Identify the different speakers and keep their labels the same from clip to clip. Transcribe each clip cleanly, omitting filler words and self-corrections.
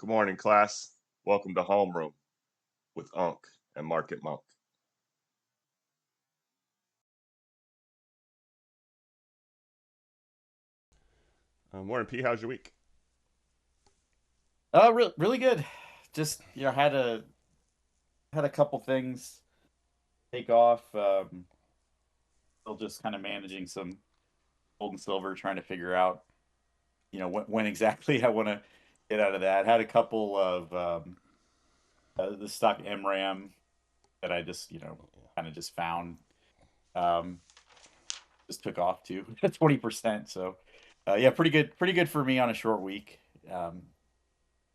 Speaker 1: Good morning, class. Welcome to Homeroom with Unc and Market Monk. Morning, P. How's your week?
Speaker 2: Really good. Just had a couple things take off. Still just kind of managing some gold and silver, trying to figure out when exactly I want to get out of that. Had a couple of the stock MRAM that I just kind of just found um, just took off to 20%. So yeah, pretty good for me on a short week. Um,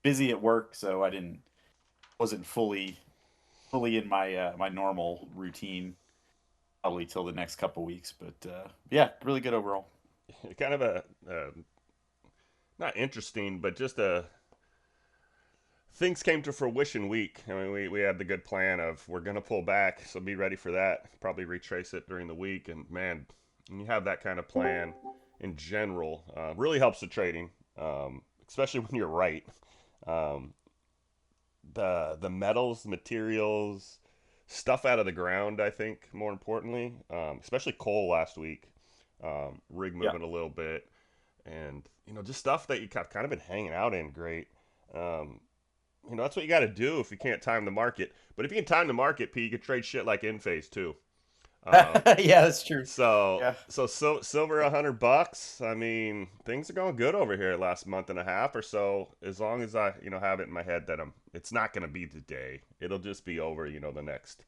Speaker 2: Busy at work, so I didn't wasn't fully in my normal routine probably till the next couple weeks. But yeah, really good overall.
Speaker 1: Kind of a not interesting, but just a things came to fruition week. I mean, we had the good plan of we're gonna pull back, so be ready for that. Probably retrace it during the week, and man, when you have that kind of plan in general, really helps the trading, especially when you're right. Um, the metals, materials, stuff out of the ground. I think more importantly, especially coal last week, rig
Speaker 2: Yeah.
Speaker 1: moving a little bit, and just stuff that you have kind of been hanging out in. Great. Um, that's what you got to do if you can't time the market. But if you can time the market, P, you can trade shit like in phase too. Um,
Speaker 2: Yeah, that's true.
Speaker 1: so
Speaker 2: Yeah.
Speaker 1: silver $100. I mean, things are going good over here last month and a half or so. As long as I have it in my head that it's not going to be today. It'll just be over the next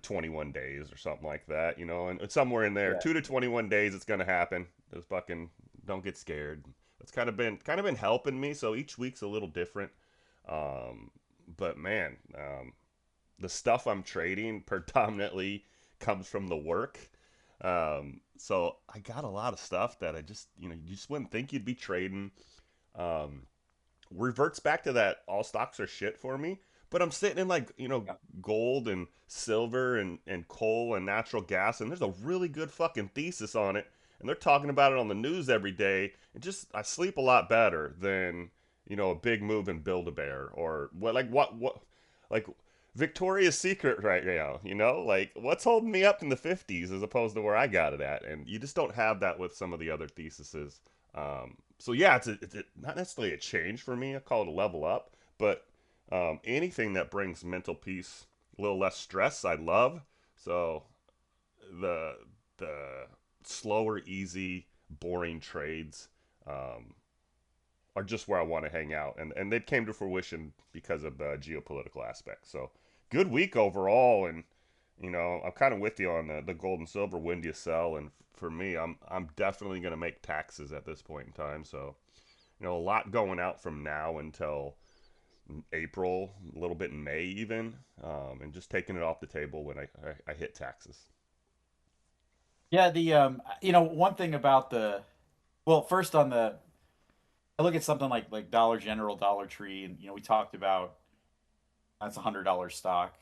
Speaker 1: 21 days or something like that. And it's somewhere in there,
Speaker 2: Yeah.
Speaker 1: 2 to 21 days, it's going to happen. Just fucking don't get scared. It's kind of been helping me. So each week's a little different. Um, but man, the stuff I'm trading predominantly comes from the work. So I got a lot of stuff that I just, you just wouldn't think you'd be trading. Um, Reverts back to that all stocks are shit for me. But I'm sitting in like,
Speaker 2: Yeah.
Speaker 1: gold and silver and coal and natural gas, and there's a really good fucking thesis on it. And they're talking about it on the news every day. And just, I sleep a lot better than, a big move in Build a Bear or like Victoria's Secret right now, like what's holding me up in the 50s as opposed to where I got it at. And you just don't have that with some of the other theses. So yeah, it's not necessarily a change for me. I call it a level up, but anything that brings mental peace, a little less stress, I love. So the the slower, easy, boring trades um, are just where I want to hang out, and they came to fruition because of the geopolitical aspect. So good week overall, and I'm kind of with you on the gold and silver. When do you sell? And for me, I'm definitely going to make taxes at this point in time. So a lot going out from now until April, a little bit in May even, and just taking it off the table when I hit taxes.
Speaker 2: Yeah, the one thing about the well, first on the I look at something like Dollar General, Dollar Tree, and we talked about that's $100 stock.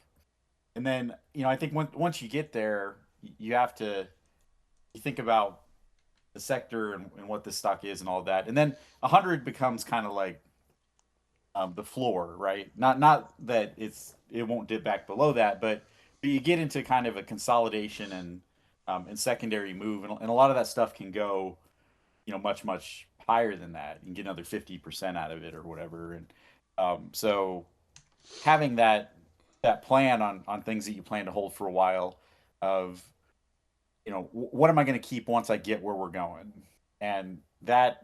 Speaker 2: And then, I think once you get there, you have to you think about the sector and what this stock is and all that. And then 100 becomes kind of like the floor, right? Not that it won't dip back below that, but you get into kind of a consolidation and secondary move, and a lot of that stuff can go, much higher than that. You can get another 50% out of it or whatever, and so having that plan on things that you plan to hold for a while of what am I going to keep once I get where we're going, and that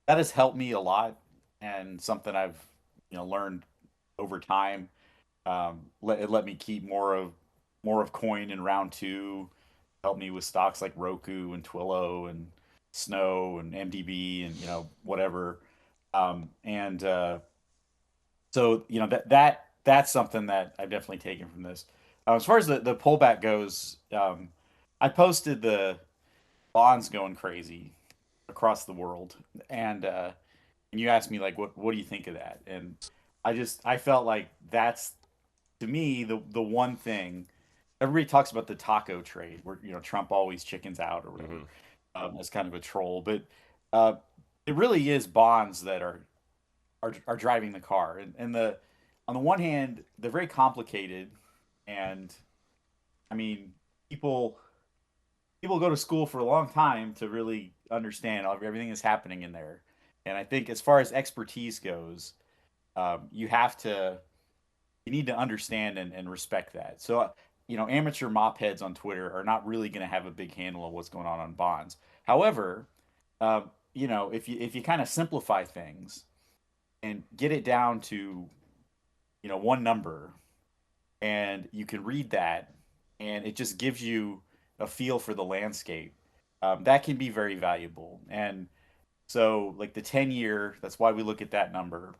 Speaker 2: has helped me a lot and something I've learned over time. It let me keep more of coin in round two. Helped me with stocks like Roku and Twillo and Snow and MDB and whatever. And so that's something that I've definitely taken from this. As far as the pullback goes, I posted the bonds going crazy across the world, and you asked me like what do you think of that, and I felt like that's to me the one thing everybody talks about, the taco trade where Trump always chickens out or whatever,
Speaker 1: Hmm.
Speaker 2: as kind of a troll, but uh, it really is bonds that are are driving the car. And the on the one hand, they're very complicated, and I mean, people people go to school for a long time to really understand everything that's happening in there. And I think as far as expertise goes, you have to you need to understand and respect that. So, amateur mop heads on Twitter are not really going to have a big handle on what's going on bonds. However, uh, if you kind of simplify things and get it down to one number, and you can read that, and it just gives you a feel for the landscape. That can be very valuable. And so, like the 10-year, that's why we look at that number.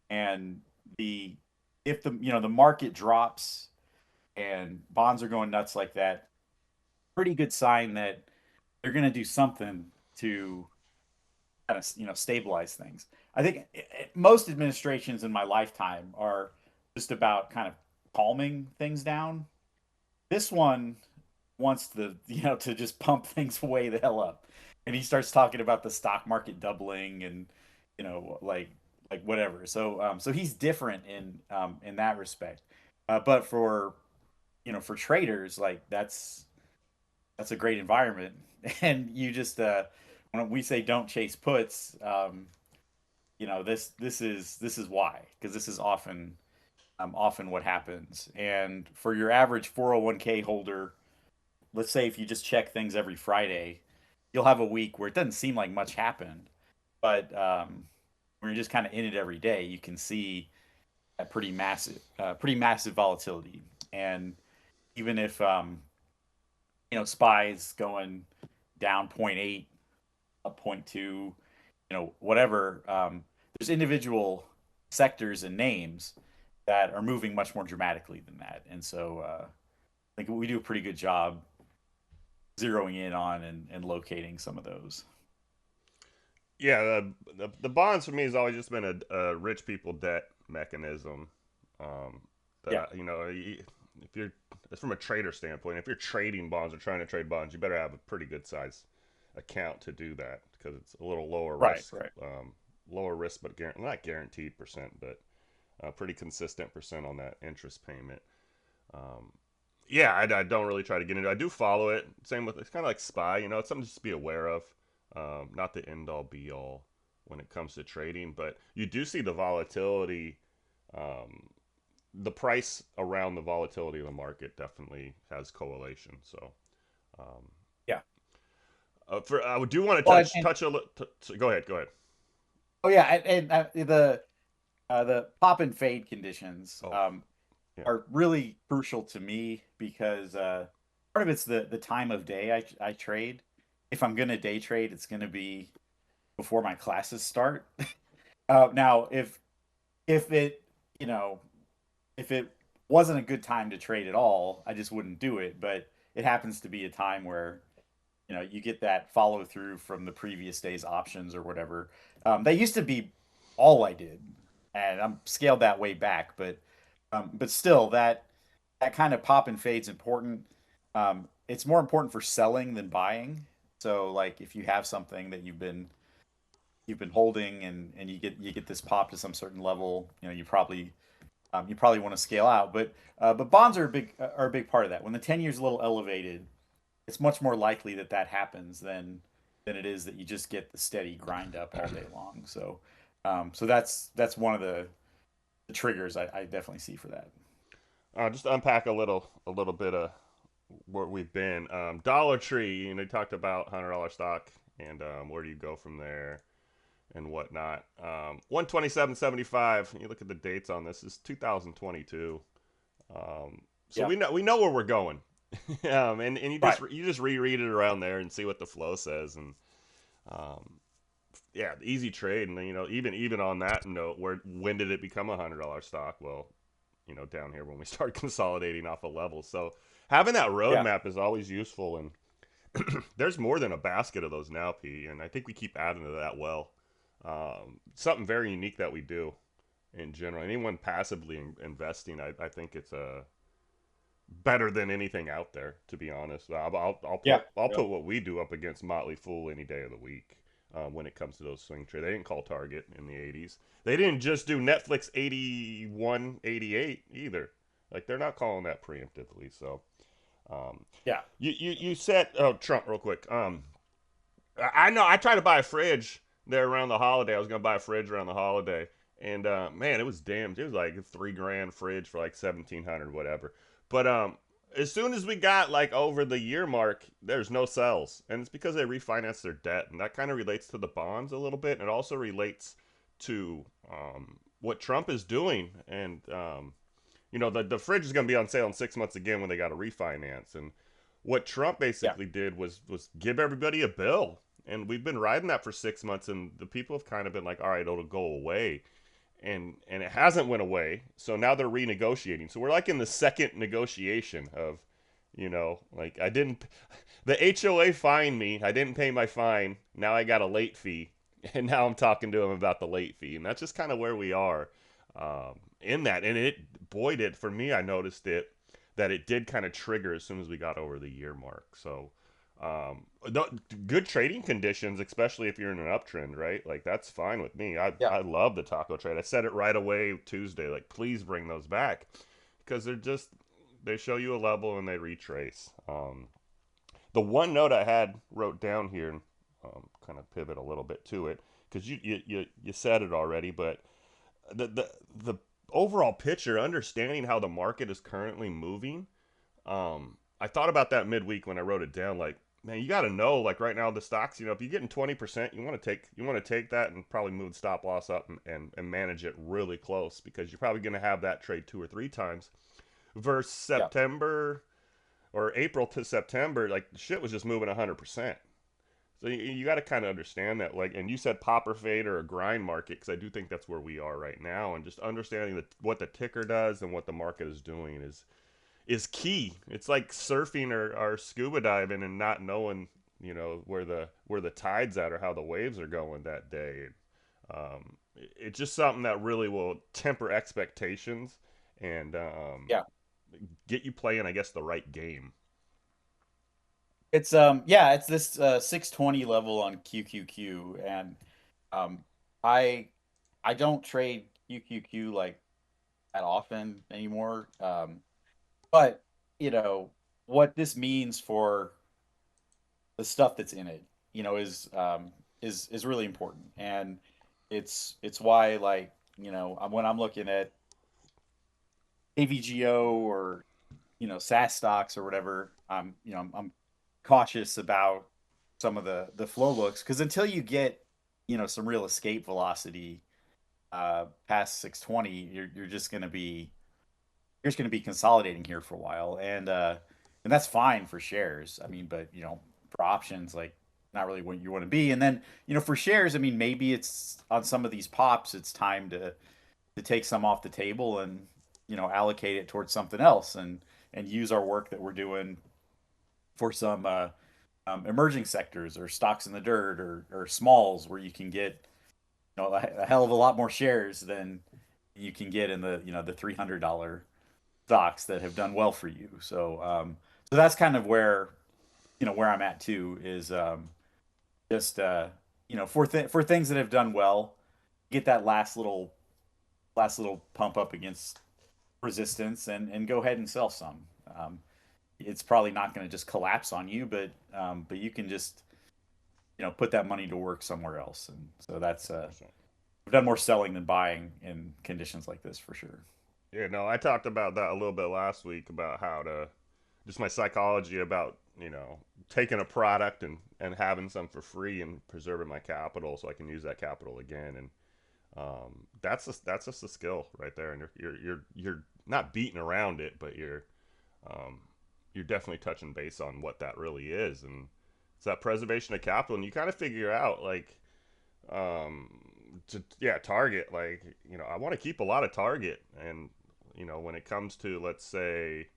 Speaker 2: And the if the market drops and bonds are going nuts like that, pretty good sign that they're going to do something to kind of stabilize things. I think most administrations in my lifetime are just about kind of calming things down. This one wants to just pump things way the hell up, and he starts talking about the stock market doubling and like whatever. So he's different in that respect. But for traders, like that's a great environment. And you just when we say don't chase puts, this is why, because this is often what happens. And for your average 401k holder, let's say if you just check things every Friday, you'll have a week where it doesn't seem like much happened, but when you're just kind of in it every day, you can see a pretty massive volatility. And even if SPY's going down zero point 0.8, up zero point 0.2, whatever, there's individual sectors and names that are moving much more dramatically than that. And so I think we do a pretty good job zeroing in on and locating some of those.
Speaker 1: Yeah, the bonds for me has always just been a rich people debt mechanism. Um,
Speaker 2: Yeah,
Speaker 1: if you're from a trader standpoint, if you're trading bonds or trying to trade bonds, you better have a pretty good size account to do that because it's a little
Speaker 2: right, right.
Speaker 1: lower risk, but not guaranteed percent, but pretty consistent percent on that interest payment. Um, yeah, I don't really try to get into it. I do follow it. Same with it's kind of like SPY, it's something just to be aware of. Not the end all be all when it comes to trading, but you do see the volatility, um, the price around the volatility of the market definitely has correlation. So, um,
Speaker 2: Yeah.
Speaker 1: for I do want to
Speaker 2: Well,
Speaker 1: touch a little. Go ahead, go ahead.
Speaker 2: oh yeah, and the pop and fade conditions
Speaker 1: Oh, yeah,
Speaker 2: are really crucial to me because part of it's the time of day I trade. If I'm gonna day trade, it's gonna be before my classes start. Now, if it you know if it wasn't a good time to trade at all, I just wouldn't do it. But it happens to be a time where you get that follow through from the previous day's options or whatever. That used to be all I did, and I'm scaled that way back. But still, that kind of pop and fade's important. It's more important for selling than buying. So like if you have something that you've been holding, and you get this pop to some certain level, you probably want to scale out. But bonds are a big part of that. When the 10 years is a little elevated, it's much more likely that that happens than it is that you just get the steady grind up all day long. So that's one of the triggers I definitely see for that.
Speaker 1: just to unpack a little bit of where we've been. Dollar Tree, you talked about $100 stock and where do you go from there and whatnot. 127.75. You look at the dates on this. Is 2022. So
Speaker 2: Yeah.
Speaker 1: we know where we're going. And
Speaker 2: Right.
Speaker 1: you just reread it around there and see what the flow says and um, yeah, easy trade. And even on that note, when did it become $100 stock? Well, down here when we start consolidating off a level. So having that
Speaker 2: Yeah.
Speaker 1: roadmap is always useful. And there's more than a basket of those now, P. And I think we keep adding to that. Well, something very unique that we do in general. Anyone passively investing, I think it's a better than anything out there. To be honest, I'll
Speaker 2: Yeah.
Speaker 1: put
Speaker 2: Yeah.
Speaker 1: what we do up against Motley Fool any day of the week. when it comes to those swing trades. They didn't call target in the 80s. They didn't just do Netflix 81, 88 either. Like they're not calling that preemptively. So um,
Speaker 2: Yeah.
Speaker 1: you said, oh, Trump real quick. I know I tried to buy a fridge there around the holiday. I was gonna buy a fridge around the holiday, and man, it was damn. It was like a $3 grand fridge for like 1,700, whatever. But as soon as we got like over the year mark, there's no sales, and it's because they refinanced their debt, and that kind of relates to the bonds a little bit, and it also relates to what Trump is doing, and the fridge is gonna be on sale in 6 months again when they got to refinance, and what Trump
Speaker 2: Yeah.
Speaker 1: basically did was give everybody a bill, and we've been riding that for 6 months, and the people have kind of been like, all right, it'll go away, and it hasn't went away. So now they're renegotiating. So we're like in the second negotiation of, like I didn't, the HOA fined me. I didn't pay my fine. Now I got a late fee, and now I'm talking to him about the late fee, and that's just kind of where we are in that. And boy, did for me, I noticed it that it did kind of trigger as soon as we got over the year mark. So good trading conditions, especially if you're in an uptrend, right? Like that's fine with me.
Speaker 2: Yeah.
Speaker 1: I love the taco trade. I said it right away Tuesday. Like please bring those back because they show you a level and they retrace. The one note I had wrote down here, and kind of pivot a little bit to it because you said it already, but the overall picture, understanding how the market is currently moving. I thought about that midweek when I wrote it down. Like, man, you got to know, like right now the stocks. If you're getting 20%, you want to take that and probably move the stop loss up and manage it really close because you're probably going to have that trade 2 or 3 times. Versus
Speaker 2: Yeah.
Speaker 1: September or April to September, like the shit was just moving 100%. So you got to kind of understand that, like, and you said pop or fade or a grind market because I do think that's where we are right now, and just understanding what the ticker does and what the market is doing is key. It's like surfing or scuba diving and not knowing, where the tides at or how the waves are going that day. It's just something that really will temper expectations and
Speaker 2: Yeah.
Speaker 1: get you playing, I guess, the right game.
Speaker 2: It's this 620 level on QQQ, and um I I don't trade QQQ like that often anymore. But you know what this means for the stuff that's in it, is really important, and it's why, like, when I'm looking at AVGO or SAS stocks or whatever, I'm cautious about some of the flow looks, because until you get some real escape velocity past 620, you're just going to be consolidating here for a while, and that's fine for shares. I mean, but for options, like, not really what you want to be. And then for shares, I mean, maybe it's on some of these pops, it's time to take some off the table and allocate it towards something else, and use our work that we're doing for some emerging sectors or stocks in the dirt, or smalls where you can get a hell of a lot more shares than you can get in the $300 stocks that have done well for you. So that's kind of where I'm at too, is just for things that have done well, get that last little pump up against resistance, and go ahead and sell some. Um, it's probably not going to just collapse on you, but you can just put that money to work somewhere else. And so that's
Speaker 1: 100%.
Speaker 2: I've done more selling than buying in conditions like this for sure.
Speaker 1: Yeah, no, I talked about that a little bit last week about how to just my psychology about taking a product and having some for free and preserving my capital so I can use that capital again. And that's just a skill right there, and you're not beating around it, but um, you're definitely touching base on what that really is, and it's that preservation of capital, and you kind of figure out like um, target, like I want to keep a lot of target, and when it comes to, let's say,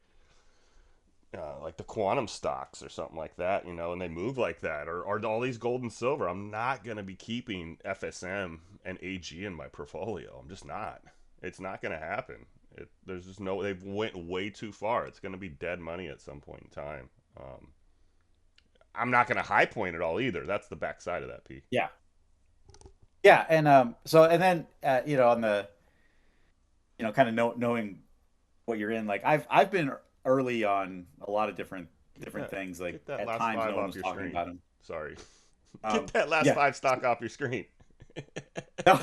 Speaker 1: like the quantum stocks or something like that, and they move like that, or all these gold and silver. I'm not going to be keeping FSM and AG in my portfolio. I'm just not. It's not going to happen. There's just no. They've went way too far. It's going to be dead money at some point in time. I'm not going to high point it all either. That's the backside of that, P.
Speaker 2: Yeah. Yeah, and so and then on the kind of knowing what you're in, like I've been early on a lot of different things. Like
Speaker 1: Get that
Speaker 2: at
Speaker 1: last
Speaker 2: times,
Speaker 1: five
Speaker 2: no one
Speaker 1: off
Speaker 2: was
Speaker 1: your
Speaker 2: talking
Speaker 1: screen.
Speaker 2: about them.
Speaker 1: Sorry. Get that last
Speaker 2: Yeah.
Speaker 1: five stock off your screen.
Speaker 2: No.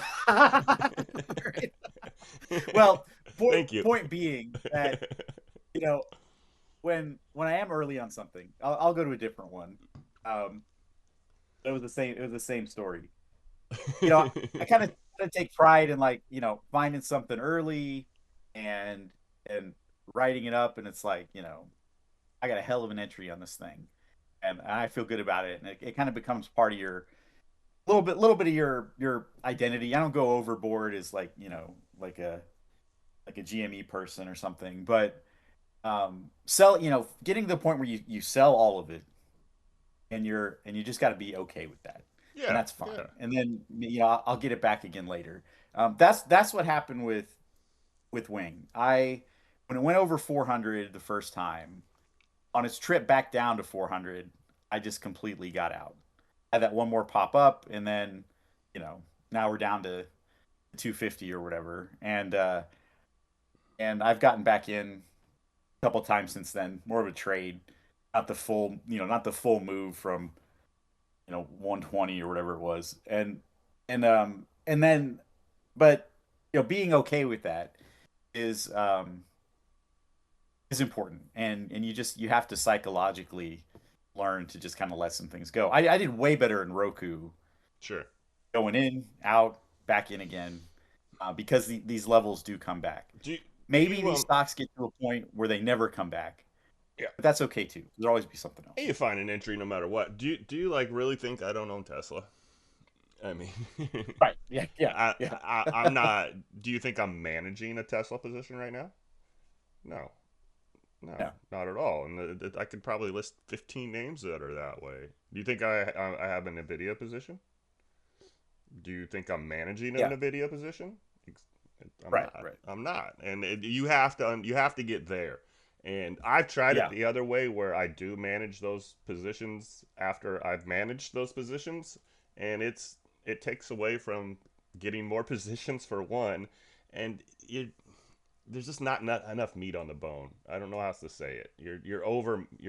Speaker 2: Great. Well,
Speaker 1: Thank you.
Speaker 2: point being that you know when I am early on something, I'll go to a different one. Um, it was the same. It was the same story. You know, I kind of take pride in like finding something early and and writing it up, and it's like I got a hell of an entry on this thing, and I feel good about it, and it kind of becomes part of your little bit of your identity. I don't go overboard as like like a GME person or something, but sell getting to the point where you sell all of it and you just got to be okay with that, and
Speaker 1: Yeah,
Speaker 2: that's
Speaker 1: yeah.
Speaker 2: fine. And then I'll get it back again later. That's what happened with Wing. I When it went over 400 the first time on its trip back down to 400, I just completely got out. I had that one more pop up, and then you know now we're down to 250 or whatever, and I've gotten back in a couple times since then, more of a trade, not the full move from 120 or whatever it was, and then, but being okay with that is is important, and you have to psychologically learn to just kind of let some things go. I did way better in Roku,
Speaker 1: Sure.
Speaker 2: going in, out, back in again, because these levels do come back.
Speaker 1: Do
Speaker 2: Maybe
Speaker 1: you
Speaker 2: these stocks get to a point where they never come back,
Speaker 1: yeah.
Speaker 2: but that's okay too. There'll always be something else.
Speaker 1: You find an entry no matter what. Do you like really think I don't own Tesla? I mean,
Speaker 2: Right. Yeah. Yeah. Yeah.
Speaker 1: I'm not. Do you think I'm managing a Tesla position right now? No, no,
Speaker 2: Yeah.
Speaker 1: not at all. And I could probably list 15 names that are that way. Do you think I have a Nvidia position? Do you think I'm managing a
Speaker 2: Yeah.
Speaker 1: Nvidia position? I'm
Speaker 2: Right.
Speaker 1: not.
Speaker 2: Right.
Speaker 1: I'm not. And you have to get there. And I've tried it
Speaker 2: Yeah.
Speaker 1: the other way where I do manage those positions after I've managed those positions, and it takes away from getting more positions for one, and there's just not enough meat on the bone. I don't know how else to say it. You're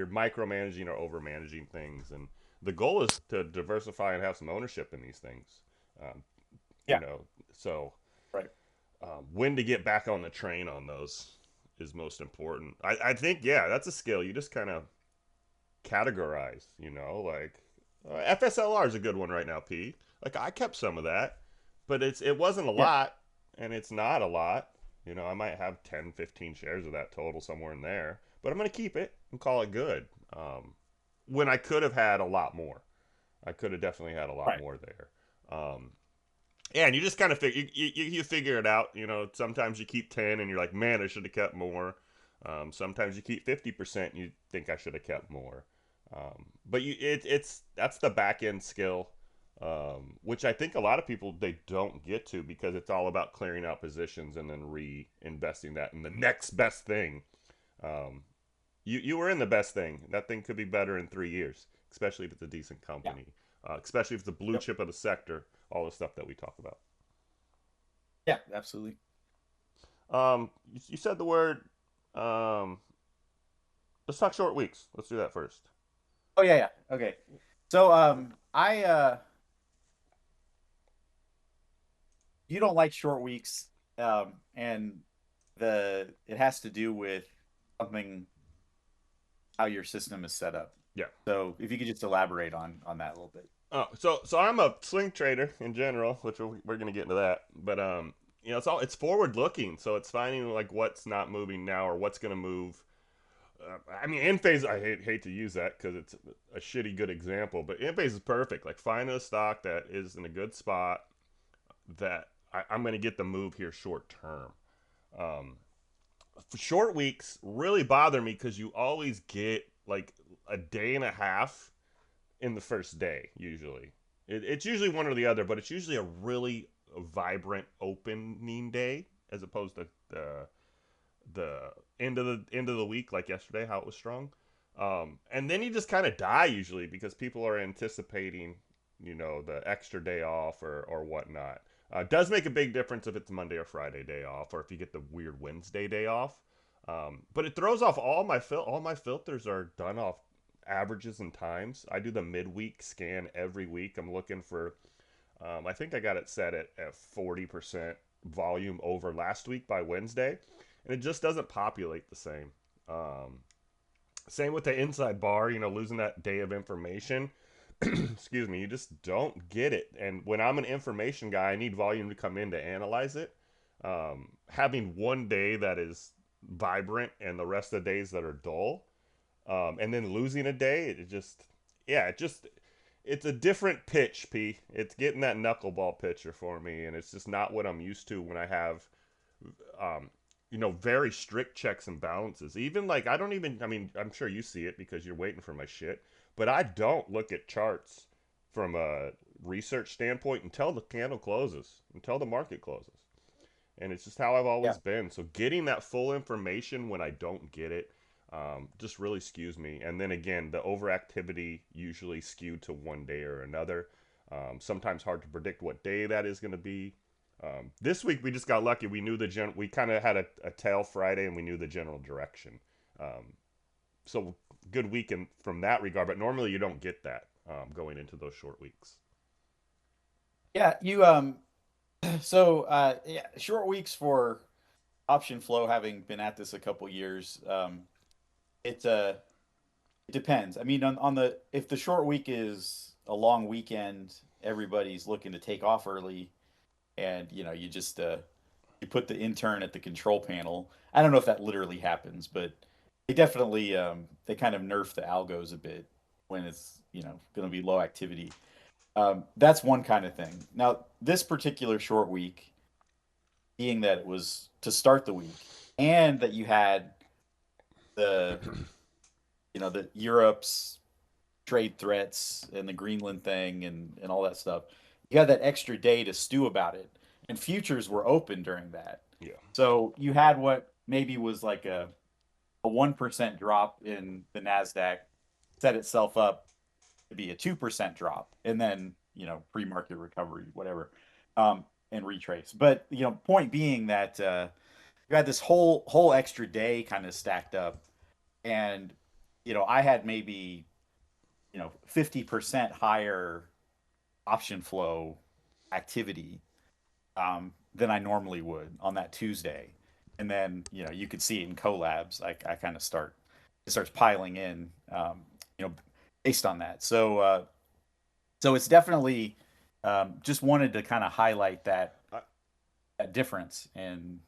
Speaker 1: micromanaging or over managing things, and the goal is to diversify and have some ownership in these things. Um, you
Speaker 2: Yeah.
Speaker 1: know, so
Speaker 2: Right.
Speaker 1: when to get back on the train on those is most important. I think yeah, that's a skill. You just kind of categorize. Like FSLR is a good one right now. P. Like I kept some of that, but it wasn't a
Speaker 2: Yeah.
Speaker 1: lot, and it's not a lot. I might have 10, 15 shares of that total somewhere in there, but I'm gonna keep it and call it good. When I could have had a lot more, I could have definitely had a lot
Speaker 2: Right.
Speaker 1: more there. Yeah, and you just kind of figure you figure it out. Sometimes you keep 10 and you're like, man, I should have kept more. Sometimes you keep 50% and you think I should have kept more. But it's that's the back end skill, which I think a lot of people they don't get to because it's all about clearing out positions and then reinvesting that in the next best thing. Um, you were in the best thing. That thing could be better in 3 years, especially if it's a decent
Speaker 2: Yeah.
Speaker 1: company, especially if it's the blue
Speaker 2: Yep.
Speaker 1: chip of the sector. All the stuff that we talk about.
Speaker 2: Yeah. Absolutely.
Speaker 1: You said the word. Um, let's talk short weeks. Let's do that first.
Speaker 2: Oh yeah. Yeah. Okay. So I you don't like short weeks, and the it has to do with something how your system is set up.
Speaker 1: Yeah.
Speaker 2: So if you could just elaborate on that a little bit.
Speaker 1: Oh, so I'm a swing trader in general, which we're gonna get into that. But it's forward looking, so it's finding like what's not moving now or what's gonna move. I mean, in phase, I hate to use that because it's a shitty good example, but in phase is perfect. Like finding a stock that is in a good spot that I'm gonna get the move here short term. Um, Short weeks really bother me because you always get like a day and a half in the first day. Usually, it's usually one or the other, but it's usually a really vibrant opening day as opposed to the end of the week like yesterday, how it was strong. And then you just kind of die usually because people are anticipating the extra day off or whatnot. It does make a big difference if it's Monday or Friday day off, or if you get the weird Wednesday day off. But it throws off all my filters are done off averages and times. I do the midweek scan every week. I'm looking for I think I got it set at 40% volume over last week by Wednesday, and it just doesn't populate the same. Um, Same with the inside bar, losing that day of information. Excuse me, you just don't get it. And when I'm an information guy, I need volume to come in to analyze it. Having one day that is vibrant and the rest of the days that are dull, and then losing a day, it's a different pitch, P. It's getting that knuckleball pitcher for me, and it's just not what I'm used to when I have, um, very strict checks and balances. Even like I mean, I'm sure you see it because you're waiting for my shit, but I don't look at charts from a research standpoint until the candle closes, until the market closes. And it's just how I've
Speaker 2: Yeah.
Speaker 1: always been. So getting that full information when I don't get it just really skews me. And then again, the overactivity usually skewed to one day or another. Sometimes hard to predict what day that is going to be. This week we just got lucky. We knew we kind of had a tail Friday, and we knew the general direction. Um, so good weekend from that regard. But normally you don't get that going into those short weeks.
Speaker 2: Yeah, so yeah, short weeks for option flow, having been at this a couple years. It it depends. I mean, on the if the short week is a long weekend, everybody's looking to take off early, and you just you put the intern at the control panel. I don't know if that literally happens, but they definitely they kind of nerf the algos a bit when it's going to be low activity. That's one kind of thing. Now, this particular short week, being that it was to start the week, and that you had the the Europe's trade threats and the Greenland thing and all that stuff. You had that extra day to stew about it, and futures were open during that.
Speaker 1: Yeah.
Speaker 2: So you had what maybe was like a 1% drop in the Nasdaq set itself up to be a 2% drop, and then pre-market recovery, whatever, and retrace. But point being that you had this whole extra day kind of stacked up, and I had maybe 50% higher option flow activity than I normally would on that Tuesday. And then, you could see it in collabs. I kind of it starts piling in, you know, based on that. So it's definitely just wanted to kind of highlight
Speaker 1: I,
Speaker 2: that difference in,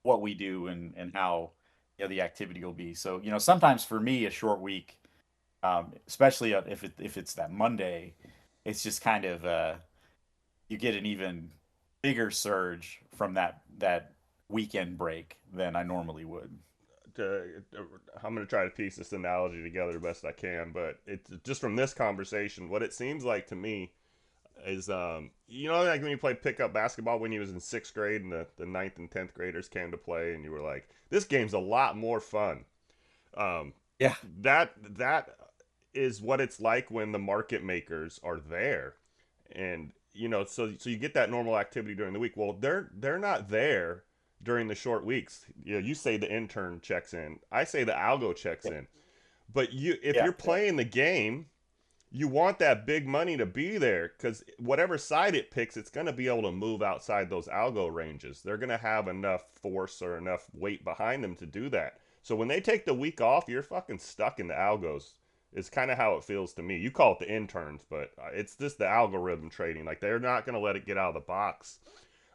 Speaker 2: what we do and how, the activity will be. So, sometimes for me, a short week, especially if it's that Monday, it's just kind of you get an even bigger surge from that weekend break than I normally would.
Speaker 1: I'm going to try to piece this analogy together the best I can, but it's just from this conversation, what it seems like to me is, like when you played pickup basketball when you was in sixth grade and the ninth and 10th graders came to play and you were like, this game's a lot more fun. Um,
Speaker 2: Yeah.
Speaker 1: that is what it's like when the market makers are there. And so you get that normal activity during the week. Well, they're not there during the short weeks. You say the intern checks in. I say the algo checks
Speaker 2: Yeah.
Speaker 1: in. But if
Speaker 2: Yeah.
Speaker 1: you're playing the game, you want that big money to be there because whatever side it picks, it's going to be able to move outside those algo ranges. They're going to have enough force or enough weight behind them to do that. So when they take the week off, you're fucking stuck in the algos. Is kind of how it feels to me. You call it the interns, but it's just the algorithm trading. Like they're not going to let it get out of the box.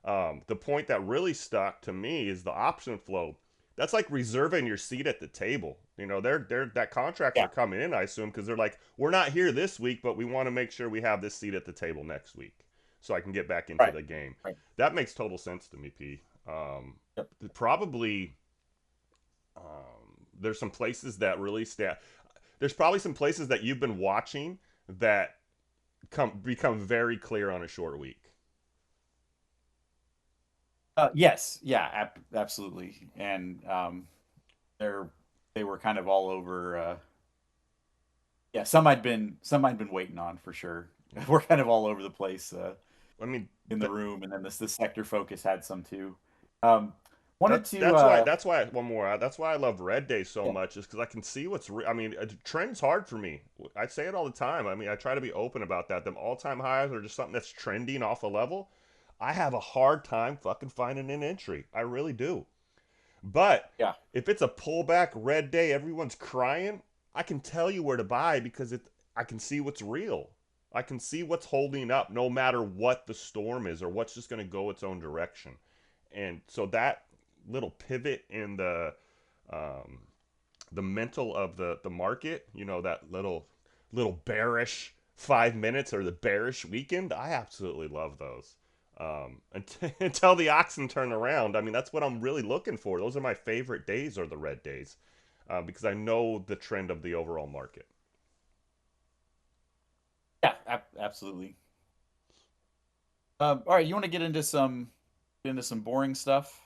Speaker 1: The point that really stuck to me is the option flow. That's like reserving your seat at the table. They're that contracts are
Speaker 2: Yeah.
Speaker 1: coming in, I assume, because they're like, we're not here this week, but we want to make sure we have this seat at the table next week, so I can get back into
Speaker 2: Right.
Speaker 1: the game.
Speaker 2: Right.
Speaker 1: That makes total sense to me, P.
Speaker 2: Yep.
Speaker 1: Probably, there's some places that really stand. There's probably some places that you've been watching that become very clear on a short week.
Speaker 2: Yes. Yeah. Absolutely. And they're they were kind of all over. Yeah. Some I'd been waiting on for sure. we're kind of all over the place
Speaker 1: I mean,
Speaker 2: in the
Speaker 1: th-
Speaker 2: room, and then this sector focus had some too. Um, wanted
Speaker 1: That
Speaker 2: to
Speaker 1: that's why that's why one more that's why I love Red Day so
Speaker 2: yeah,
Speaker 1: much is because I can see I mean, a trend's hard for me. I say it all the time. I mean, I try to be open about that. Them all time highs are just something that's trending off a level. I have a hard time fucking finding an entry. I really do. But
Speaker 2: yeah,
Speaker 1: if it's a pullback Red Day, everyone's crying. I can tell you where to buy because I can see what's real. I can see what's holding up no matter what the storm is or what's just going to go its own direction. And so that little pivot in um, the mental of the market, that little bearish 5 minutes or the bearish weekend, I absolutely love those. Until the oxen turn around, I mean that's what I'm really looking for. Those are my favorite days, are the red days, because I know the trend of the overall market.
Speaker 2: yeah, absolutely. All right, you want to get into some boring stuff,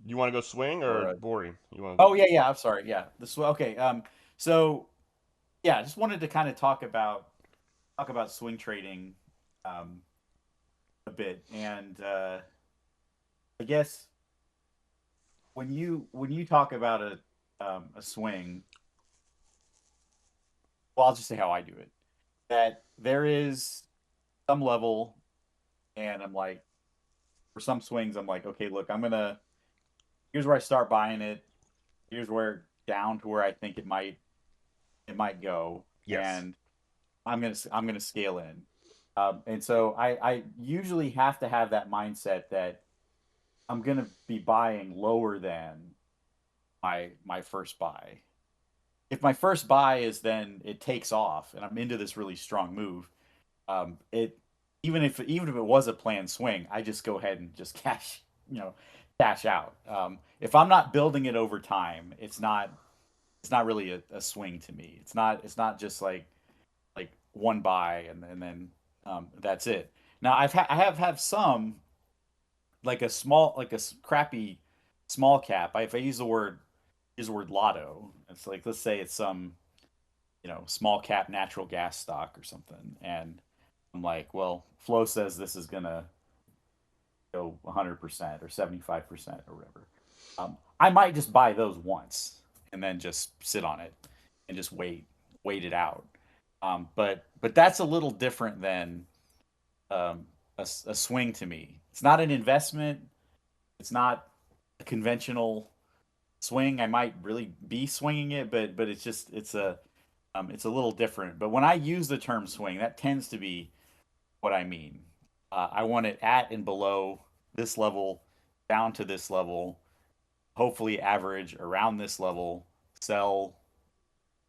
Speaker 1: You want to go swing or
Speaker 2: or
Speaker 1: boring? You want to
Speaker 2: oh yeah, yeah. I'm sorry. Yeah, this okay. So yeah, I just wanted to kind of talk about swing trading, um, a bit, and I guess when you talk about a swing, well, I'll just say how I do it. That there is some level, and I'm like, for some swings, I'm like, okay, look, here's where I start buying it. Here's where down to where I think it might go,
Speaker 1: yes,
Speaker 2: and I'm gonna scale in. And so I usually have to have that mindset that I'm gonna be buying lower than my first buy. If my first buy is then it takes off and I'm into this really strong move, it even if it was a planned swing, I just go ahead and just you know, cash out. If I'm not building it over time, it's not really a swing to me. It's not just like one buy and then that's it. Now I have some like a small like crappy small cap. If I use the word lotto, it's like let's say it's some small cap natural gas stock or something, and I'm like, well, Flo says this is gonna go 100% or 75% or whatever. I might just buy those once and then just sit on it and just wait it out. But that's a little different than a swing to me. It's not an investment. It's not a conventional swing. I might really be swinging it, but it's a little different. But when I use the term swing, that tends to be what I mean. I want it at and below this level, down to this level, hopefully average around this level, sell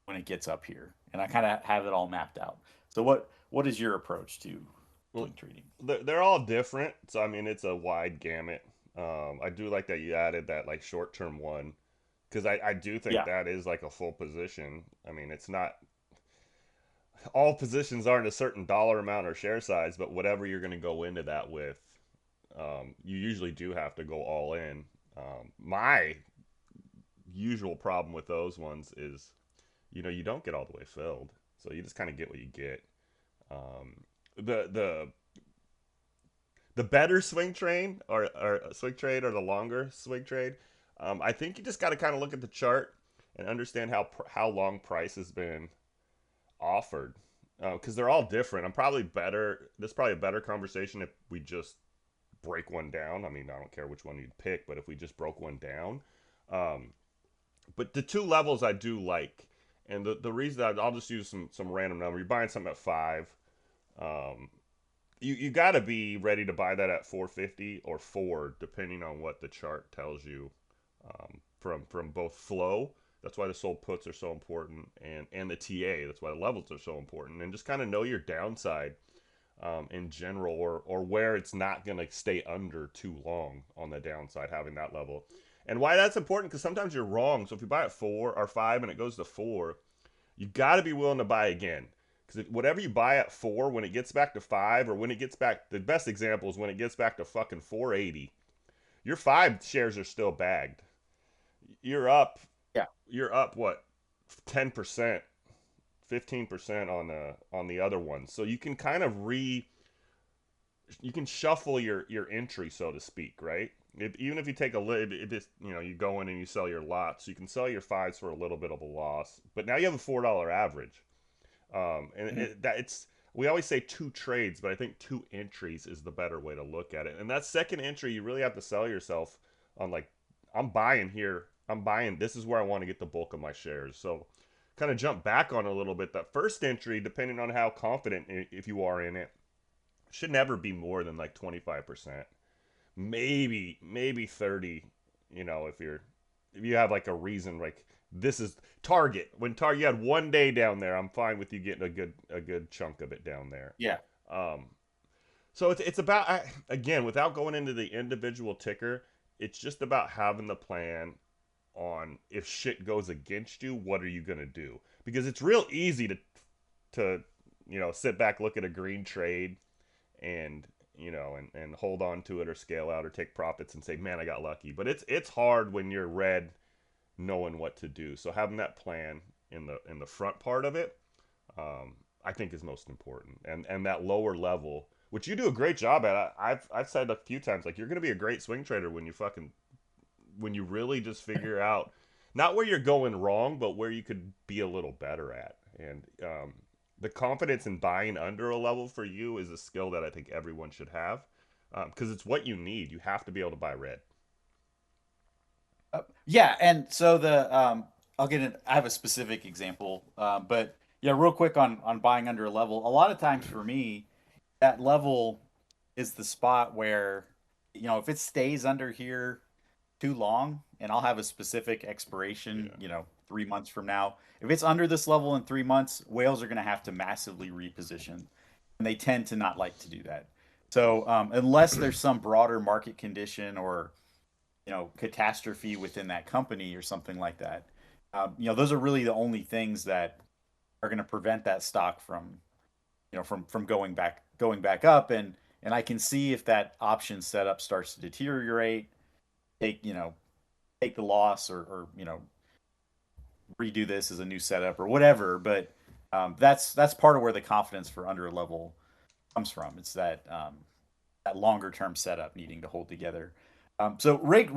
Speaker 2: when it gets up here. And I kind of have it all mapped out. So what is your approach to
Speaker 1: well,
Speaker 2: swing trading?
Speaker 1: they're all different. So I mean, it's a wide gamut. I do like that you added that like short term one because I do think
Speaker 2: Yeah,
Speaker 1: that is like a full position. I mean, it's not all positions aren't a certain dollar amount or share size, but whatever you're going to go into that with, you usually do have to go all in. My usual problem with those ones is, you don't get all the way filled, so you just kind of get what you get. The the better swing train or swing trade or the longer swing trade, I think you just got to kind of look at the chart and understand how long price has been offered because they're all different. I'm probably better. This is probably a better conversation if we just break one down. I mean, I don't care which one you'd pick, but if we just broke one down, um, but the two levels I do like, and the reason that I'll just use some random number. You're buying something at 5. Um, you got to be ready to buy that at 450 or 4, depending on what the chart tells you from both flow. That's why the sold puts are so important, and the TA. That's why the levels are so important, and just kind of know your downside in general, or where it's not going to stay under too long on the downside, having that level. And why that's important because sometimes you're wrong. So if you buy at 4 or 5 and it goes to 4, you got to be willing to buy again. Because whatever you buy at 4, when it gets back to 5, or when it gets back, the best example is when it gets back to fucking 480, your 5 shares are still bagged. You're up,
Speaker 2: yeah,
Speaker 1: you're up what, 10% 15% on the other one. So you can kind of you can shuffle your entry, so to speak, right? Even if you take a little, it just, you go in and you sell your lots, you can sell your fives for a little bit of a loss. But now you have a $4 average, and
Speaker 2: Mhm.
Speaker 1: it's we always say two trades, but I think two entries is the better way to look at it. And that second entry, you really have to sell yourself on like, I'm buying here. I'm buying. This is where I want to get the bulk of my shares. So, kind of jump back on a little bit. That first entry, depending on how confident if you are in it, should never be more than like 25%. Maybe 30, if you have like a reason like this is target. When target you had 1 day down there, I'm fine with you getting a good chunk of it down there.
Speaker 2: Yeah.
Speaker 1: Um so it's about again, without going into the individual ticker, it's just about having the plan on if shit goes against you, what are you going to do? Because it's real easy to sit back, look at a green trade and and hold on to it or scale out or take profits and say, man, I got lucky. But it's hard when you're red, knowing what to do. So having that plan in the front part of it, I think is most important. And that lower level, which you do a great job at. I've said a few times, like, you're gonna be a great swing trader when you really just figure out not where you're going wrong, but where you could be a little better at. And the confidence in buying under a level for you is a skill that I think everyone should have, because it's what you need. You have to be able to buy red.
Speaker 2: Yeah, and so I'll get in. I have a specific example, but yeah, real quick on buying under a level. A lot of times for me, that level is the spot where, if it stays under here too long, and I'll have a specific expiration,
Speaker 1: Yeah,
Speaker 2: 3 months from now. If it's under this level in 3 months, whales are going to have to massively reposition, and they tend to not like to do that. So unless there's some broader market condition or catastrophe within that company or something like that, those are really the only things that are going to prevent that stock from from going back up. And I can see if that option setup starts to deteriorate, take you know take the loss, or redo this as a new setup or whatever. But that's part of where the confidence for under level comes from. It's that longer term setup needing to hold together. So rig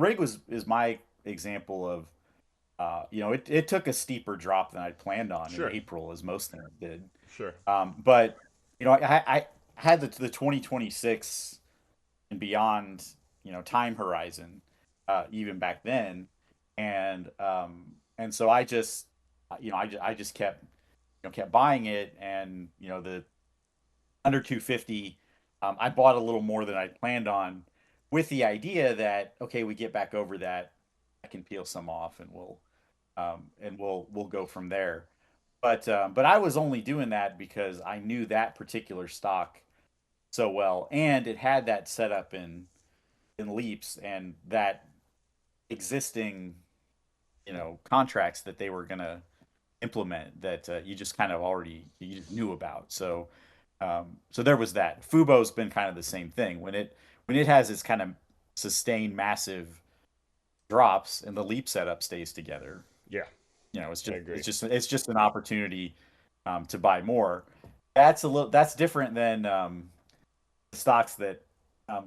Speaker 2: is my example of it took a steeper drop than I'd planned on in
Speaker 1: sure,
Speaker 2: April, as most things did.
Speaker 1: sure.
Speaker 2: But I had the 2026 and beyond time horizon, even back then. And so I just kept buying it. And the under 250, I bought a little more than I'd planned on, with the idea that, okay, we get back over that, I can peel some off, and we'll go from there. But I was only doing that because I knew that particular stock so well, and it had that setup in leaps, and that existing contracts that they were gonna implement, that you just kind of already you just knew about. So there was that. Fubo's been kind of the same thing. When it has its kind of sustained massive drops and the leap setup stays together,
Speaker 1: Yeah,
Speaker 2: it's
Speaker 1: I
Speaker 2: just
Speaker 1: agree.
Speaker 2: it's just an opportunity to buy more. That's different than stocks that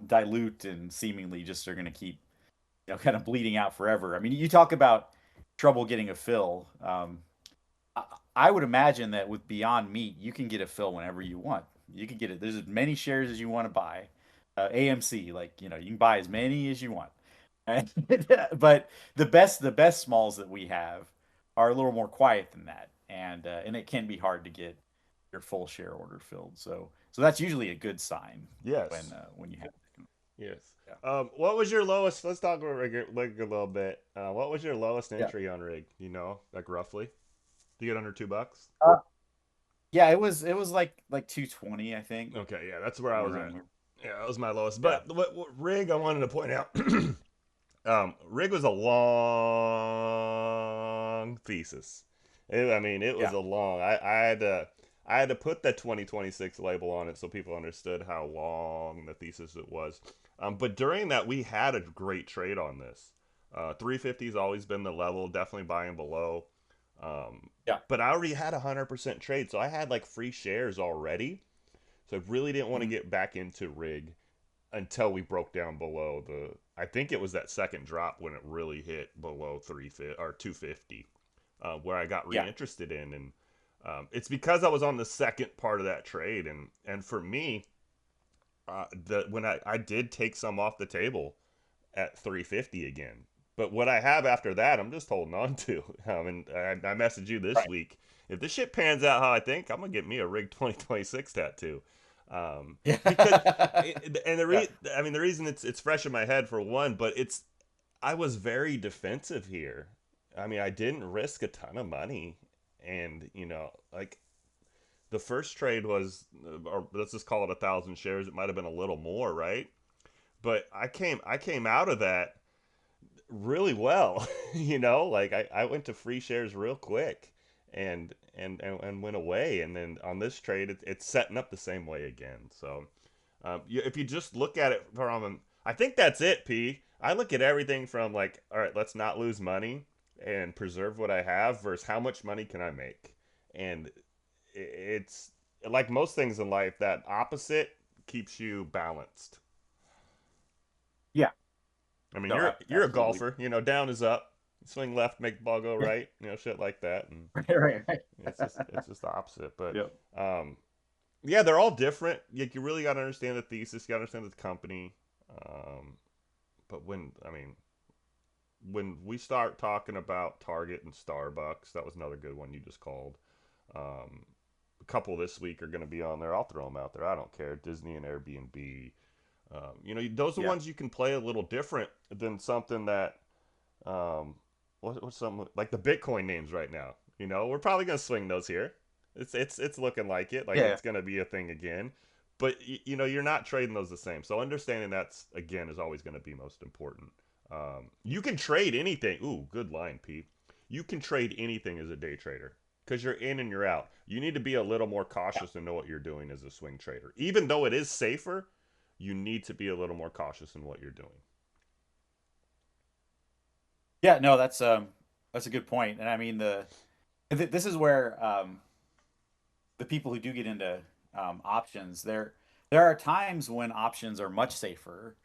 Speaker 2: dilute and seemingly just are going to keep kind of bleeding out forever. I mean, you talk about trouble getting a fill. I, I would imagine that with Beyond Meat, you can get a fill whenever you want. You can get it. There's as many shares as you want to buy. AMC, like you can buy as many as you want. And but the best smalls that we have are a little more quiet than that, and it can be hard to get your full share order filled. So that's usually a good sign
Speaker 1: Yes,
Speaker 2: when you have.
Speaker 1: yes.
Speaker 2: Yeah.
Speaker 1: What was your lowest? Let's talk about rig a little bit. What was your lowest
Speaker 2: Yeah.
Speaker 1: entry on rig? Like roughly. Do you get under $2?
Speaker 2: Uh, yeah, it was like 220, I think,
Speaker 1: Okay, yeah, that's where I
Speaker 2: somewhere
Speaker 1: was
Speaker 2: around
Speaker 1: at.
Speaker 2: there.
Speaker 1: Yeah, that was my lowest.
Speaker 2: Yeah.
Speaker 1: But what rig I wanted to point out, rig was a long thesis. I mean, it was
Speaker 2: Yeah.
Speaker 1: a long. I had to put the 2026 label on it so people understood how long the thesis it was. But during that, we had a great trade on this. 350's always been the level, definitely buying below. Um,
Speaker 2: Yeah.
Speaker 1: but I already had 100% trade, so I had like free shares already. So I really didn't want to
Speaker 2: Mhm.
Speaker 1: get back into rig until we broke down below the. I think it was that second drop when it really hit below 350 or 250, where I got
Speaker 2: Yeah.
Speaker 1: reinterested in, and it's because I was on the second part of that trade, and for me, the when I did take some off the table at 350 again. But what I have after that, I'm just holding on to. And I messaged you this
Speaker 2: Right.
Speaker 1: week. If this shit pans out how I think, I'm gonna get me a Rig 2026 tattoo. Because
Speaker 2: Yeah.
Speaker 1: and
Speaker 2: Yeah.
Speaker 1: I mean the reason it's fresh in my head for one, but it's I was very defensive here. I mean I didn't risk a ton of money, and like the first trade was, or let's just call it 1,000 shares. It might have been a little more, right? But I came out of that really well. Like I went to free shares real quick, and went away, and then on this trade it's setting up the same way again. So if you just look at it from, I think that's it, P. I look at everything from like, all right, let's not lose money and preserve what I have versus how much money can I make. And it's like most things in life, that opposite keeps you balanced.
Speaker 2: Yeah.
Speaker 1: I mean,
Speaker 2: No,
Speaker 1: you're a
Speaker 2: absolutely.
Speaker 1: golfer. Down is up. Swing left, make the ball go
Speaker 2: Yeah.
Speaker 1: right. Shit like that, and
Speaker 2: Right. Right. Right.
Speaker 1: it's just the opposite. But
Speaker 2: Yep.
Speaker 1: um, yeah, they're all different. You really got to understand the thesis. You got to understand the company. Um, but when we start talking about Target and Starbucks, that was another good one you just called. Um, a couple this week are going to be on there. I'll throw them out there. I don't care. Disney and Airbnb. Those are
Speaker 2: Yeah.
Speaker 1: ones you can play a little different than something that what's some like the Bitcoin names right now. We're probably gonna swing those here. It's looking like it, like
Speaker 2: Yeah.
Speaker 1: it's gonna be a thing again. But you're not trading those the same. So understanding that's again is always gonna be most important. You can trade anything. Ooh, good line, Pete. You can trade anything as a day trader because you're in and you're out. You need to be a little more cautious and know what you're doing as a swing trader. Even though it is safer, you need to be a little more cautious in what you're doing.
Speaker 2: Yeah. No, that's a good point. And I mean this is where the people who do get into options, there are times when options are much safer,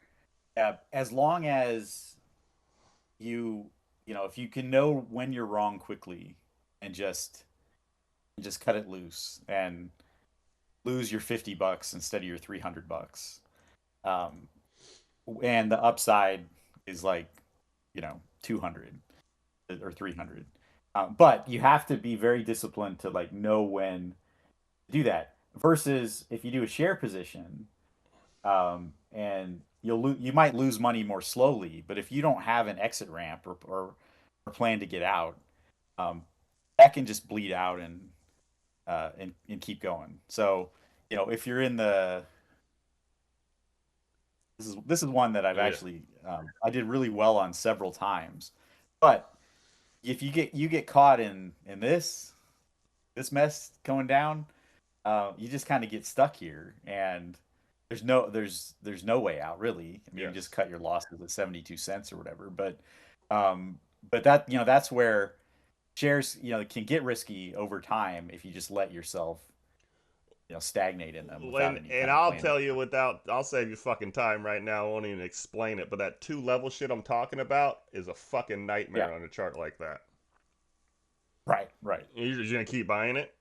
Speaker 2: as long as you if you can know when you're wrong quickly and just cut it loose and lose your $50 instead of your $300. Um, and the upside is like 200 or 300. But you have to be very disciplined to like know when to do that. Versus if you do a share position, and you might lose money more slowly. But if you don't have an exit ramp or plan to get out, um, that can just bleed out and keep going. So if you're in the this is one that I've
Speaker 1: Yeah.
Speaker 2: actually I did really well on several times, but if you get caught in this mess going down, you just kind of get stuck here, and there's no way out really. I mean, you just
Speaker 1: Yes.
Speaker 2: cut your losses at 72 cents or whatever. But that's where shares can get risky over time if you just let yourself stagnate in them without any
Speaker 1: And
Speaker 2: kind of
Speaker 1: I'll
Speaker 2: plan.
Speaker 1: tell you I'll save you fucking time right now. I won't even explain it. But that two level shit I'm talking about is a fucking
Speaker 2: Yeah.
Speaker 1: nightmare on a chart like that.
Speaker 2: Right. Right.
Speaker 1: You're just gonna keep buying it.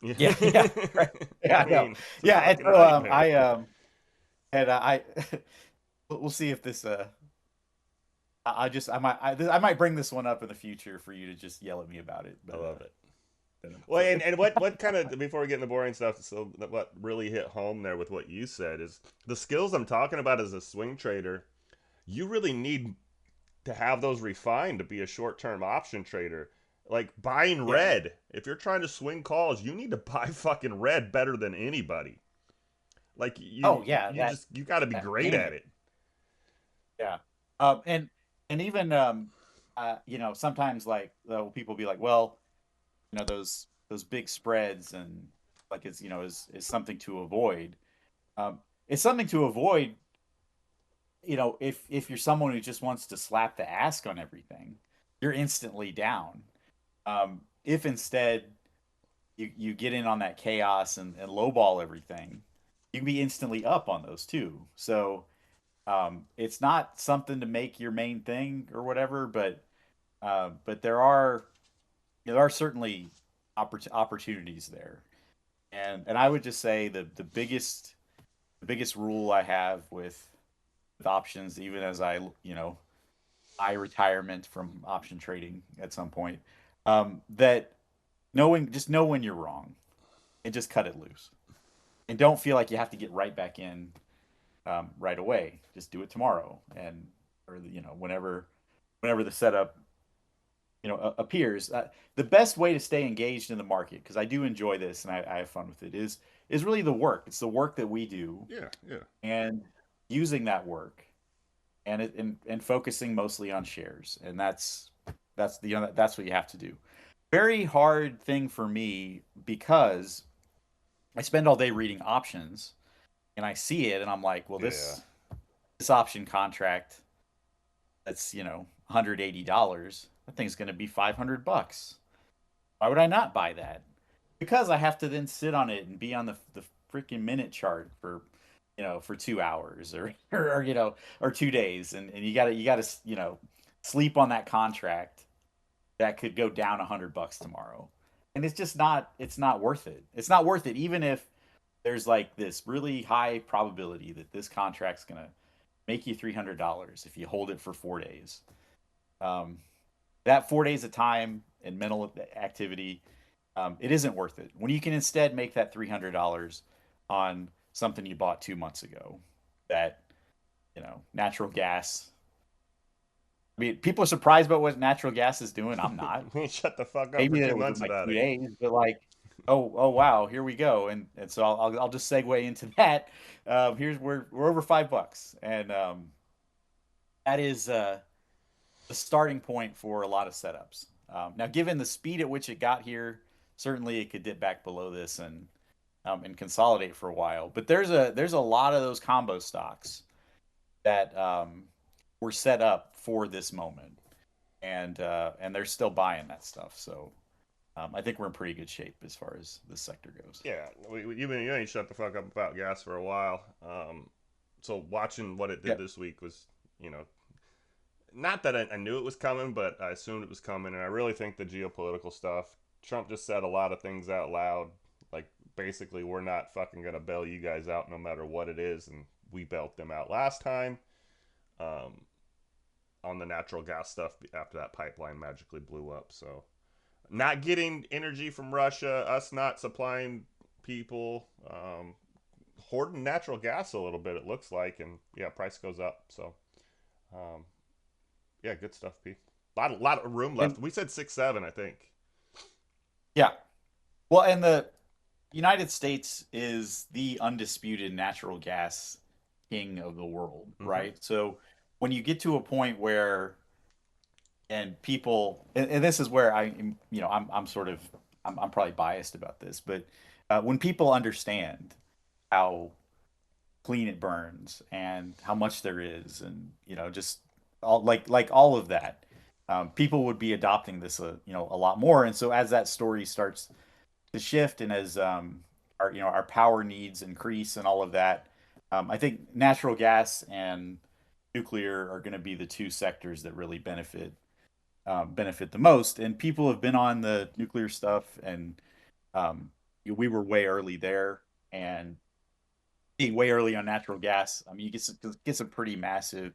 Speaker 2: Yeah. Yeah. Right. Yeah.
Speaker 1: I
Speaker 2: I know.
Speaker 1: mean, it's a
Speaker 2: Yeah. And
Speaker 1: fucking
Speaker 2: so
Speaker 1: nightmare.
Speaker 2: I we'll see if this I might bring this one up in the future for you to just yell at me about it.
Speaker 1: I
Speaker 2: But
Speaker 1: love it. Well,
Speaker 2: so,
Speaker 1: and what kind of, before we get into the boring stuff, so what really hit home there with what you said is the skills I'm talking about as a swing trader. You really need to have those refined to be a short-term option trader. Like buying
Speaker 2: yeah.
Speaker 1: red. If you're trying to swing calls, you need to buy fucking red better than anybody. Like
Speaker 2: Oh yeah,
Speaker 1: you got to be great at
Speaker 2: anything.
Speaker 1: it.
Speaker 2: Yeah. And even sometimes like people be like, well, those big spreads and like is something to avoid. It's something to avoid, if you're someone who just wants to slap the ask on everything, you're instantly down. If instead you get in on that chaos and lowball everything, you can be instantly up on those too. So it's not something to make your main thing or whatever, but there are certainly opportunities there. And I would just say the biggest rule I have with options, even as I retirement from option trading at some point, that just know when you're wrong and just cut it loose, and don't feel like you have to get right back in right away. Just do it tomorrow, and or whenever the setup appears. The best way to stay engaged in the market, because I do enjoy this and I have fun with it, is really the work. It's the work that we do,
Speaker 1: Yeah, yeah.
Speaker 2: and using that work and focusing mostly on shares, and that's what you have to do. Very hard thing for me because I spend all day reading options and I see it and I'm like, well,
Speaker 1: Yeah.
Speaker 2: this option contract that's $180, that thing's going to be $500. Why would I not buy that? Because I have to then sit on it and be on the freaking minute chart for 2 hours or 2 days, and you gotta sleep on that contract that could go down $100 tomorrow, and it's not worth it. It's not worth it, even if there's like this really high probability that this contract's gonna make you $300 if you hold it for 4 days. Um, that 4 days of time and mental activity, it isn't worth it when you can instead make that $300 on something you bought 2 months ago. That natural gas. I mean, people are surprised about what natural gas is doing. I'm not.
Speaker 1: Shut the fuck up for
Speaker 2: Maybe that
Speaker 1: two
Speaker 2: it was in
Speaker 1: months
Speaker 2: like
Speaker 1: about
Speaker 2: two
Speaker 1: it.
Speaker 2: days, but like, oh wow, here we go, and so I'll just segue into that. Here's we're over $5, and that is the starting point for a lot of setups. Now, given the speed at which it got here, certainly it could dip back below this and consolidate for a while. But there's a lot of those combo stocks that were set up for this moment, and they're still buying that stuff. So I think we're in pretty good shape as far as this sector goes.
Speaker 1: Yeah, you ain't shut the fuck up about gas for a while. So watching what it did
Speaker 2: Yep.
Speaker 1: this week was, you know, not that I knew it was coming, but I assumed it was coming, and I really think the geopolitical stuff. Trump just said a lot of things out loud, like basically we're not fucking gonna bail you guys out no matter what it is, and we bailed them out last time. Um, on the natural gas stuff after that pipeline magically blew up. So not getting energy from Russia, us not supplying people, hoarding natural gas a little bit. It looks like, and yeah, price goes up. So um, yeah, good stuff, P. Lot of room
Speaker 2: And
Speaker 1: left. We said 6-7, I think.
Speaker 2: yeah, well, and the United States is the undisputed natural gas king of the world,
Speaker 1: Mm-hmm.
Speaker 2: right? So when you get to a point where and people and this is where I'm sort of I'm probably biased about this, but when people understand how clean it burns and how much there is, and just all of that, people would be adopting this a lot more. And so as that story starts to shift, and as our power needs increase and all of that, I think natural gas and nuclear are going to be the two sectors that really benefit the most. And people have been on the nuclear stuff, and we were way early there, and being way early on natural gas. I mean, you get some pretty massive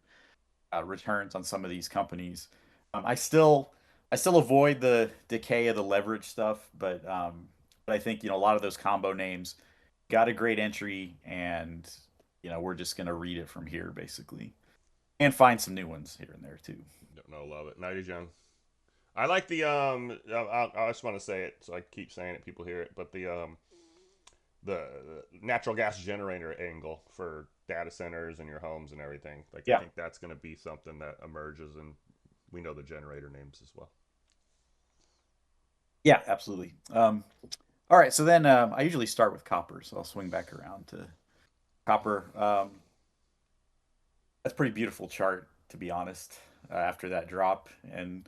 Speaker 2: returns on some of these companies. I still avoid the decay of the leverage stuff, but I think a lot of those combo names got a great entry, and we're just gonna read it from here basically, and find some new ones here and there too.
Speaker 1: Don't know, love it. Night is young. I like the I just want to say it, so I keep saying it. People hear it, but the natural gas generator angle for data centers and your homes and everything. Like I
Speaker 2: Yeah,
Speaker 1: think that's going to be something that emerges, and we know the generator names as well.
Speaker 2: yeah, absolutely. All right, so then I usually start with copper, so I'll swing back around to copper. That's a pretty beautiful chart, to be honest. After that drop, and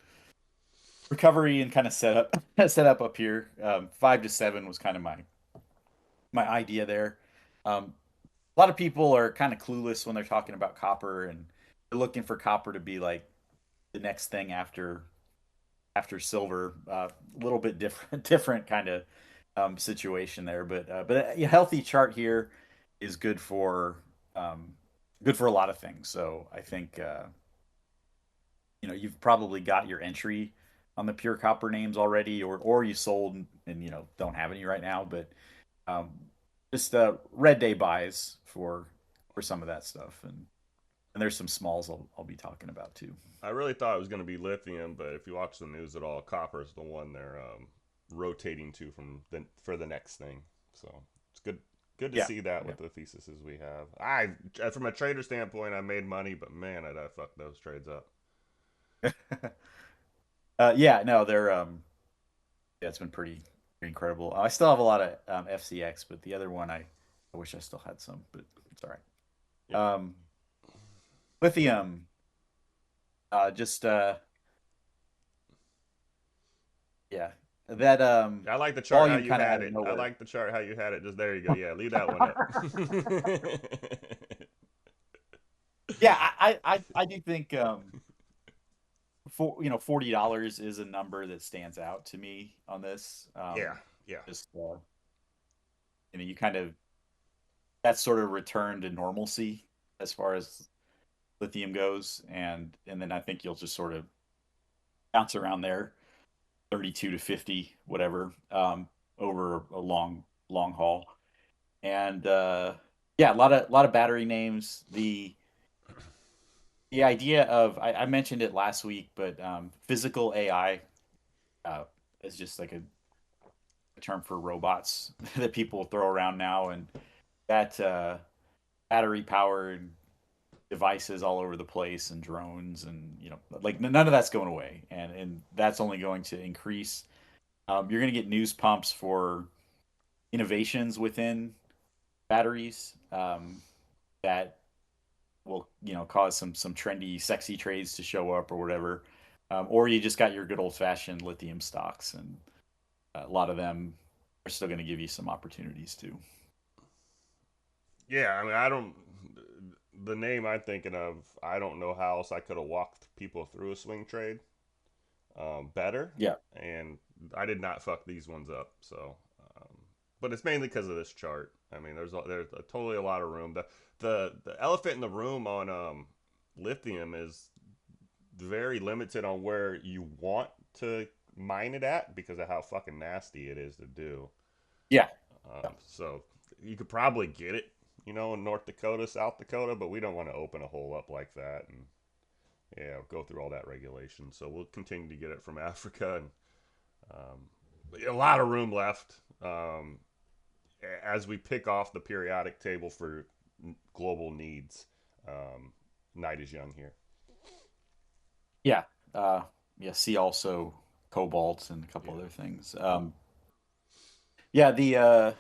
Speaker 2: recovery and kind of set up here. 5 to 7 was kind of my idea there. A lot of people are kind of clueless when they're talking about copper, and they're looking for copper to be like the next thing after silver. A little bit different different kind of situation there, but a healthy chart here is good for a lot of things. So I think you've probably got your entry on the pure copper names already, or you sold and don't have any right now, but um, just red day buys for some of that stuff, and there's some smalls I'll be talking about too.
Speaker 1: I really thought it was going to be lithium, but if you watch the news at all, copper is the one they're rotating to for the next thing. So it's good to
Speaker 2: Yeah,
Speaker 1: see that
Speaker 2: yeah,
Speaker 1: with the theses we have. I from a trader standpoint, I made money, but man, I fucked those trades up.
Speaker 2: yeah. No, they're yeah, it's been pretty incredible. I still have a lot of FCX, but the other one I wish I still had some, but it's all
Speaker 1: Yep.
Speaker 2: right. Lithium, just yeah, that
Speaker 1: I like the chart how
Speaker 2: volume
Speaker 1: you
Speaker 2: kind of
Speaker 1: had
Speaker 2: out of
Speaker 1: it. I
Speaker 2: nowhere.
Speaker 1: like the chart how you had it. Just there you go. Yeah, leave that one up.
Speaker 2: Yeah, I do think for $40 is a number that stands out to me on this.
Speaker 1: Yeah, yeah.
Speaker 2: Just you kind of that sort of return to normalcy as far as lithium goes, and then I think you'll just sort of bounce around there, 32 to 50, whatever, over a long haul. And yeah, a lot of battery names. The idea of I mentioned it last week, but physical AI uh, is just like a term for robots that people throw around now, and that battery powered devices all over the place and drones, and like none of that's going away, and that's only going to increase. You're going to get news pumps for innovations within batteries that will cause some trendy sexy trades to show up or whatever, or you just got your good old fashioned lithium stocks, and a lot of them are still going to give you some opportunities too.
Speaker 1: Yeah, I mean, I don't. The name I'm thinking of, I don't know how else I could have walked people through a swing trade better,
Speaker 2: Yeah,
Speaker 1: and I did not fuck these ones up. So, but it's mainly because of this chart. I mean, there's totally a lot of room. The elephant in the room on lithium is very limited on where you want to mine it at because of how fucking nasty it is to do.
Speaker 2: yeah,
Speaker 1: So you could probably get it, in North Dakota, South Dakota, but we don't want to open a hole up like that and go through all that regulation. So we'll continue to get it from Africa, and a lot of room left as we pick off the periodic table for global needs. Um, Night is young here.
Speaker 2: yeah, uh, yeah. See also cobalt and a couple
Speaker 1: Yeah.
Speaker 2: other things. Yeah, the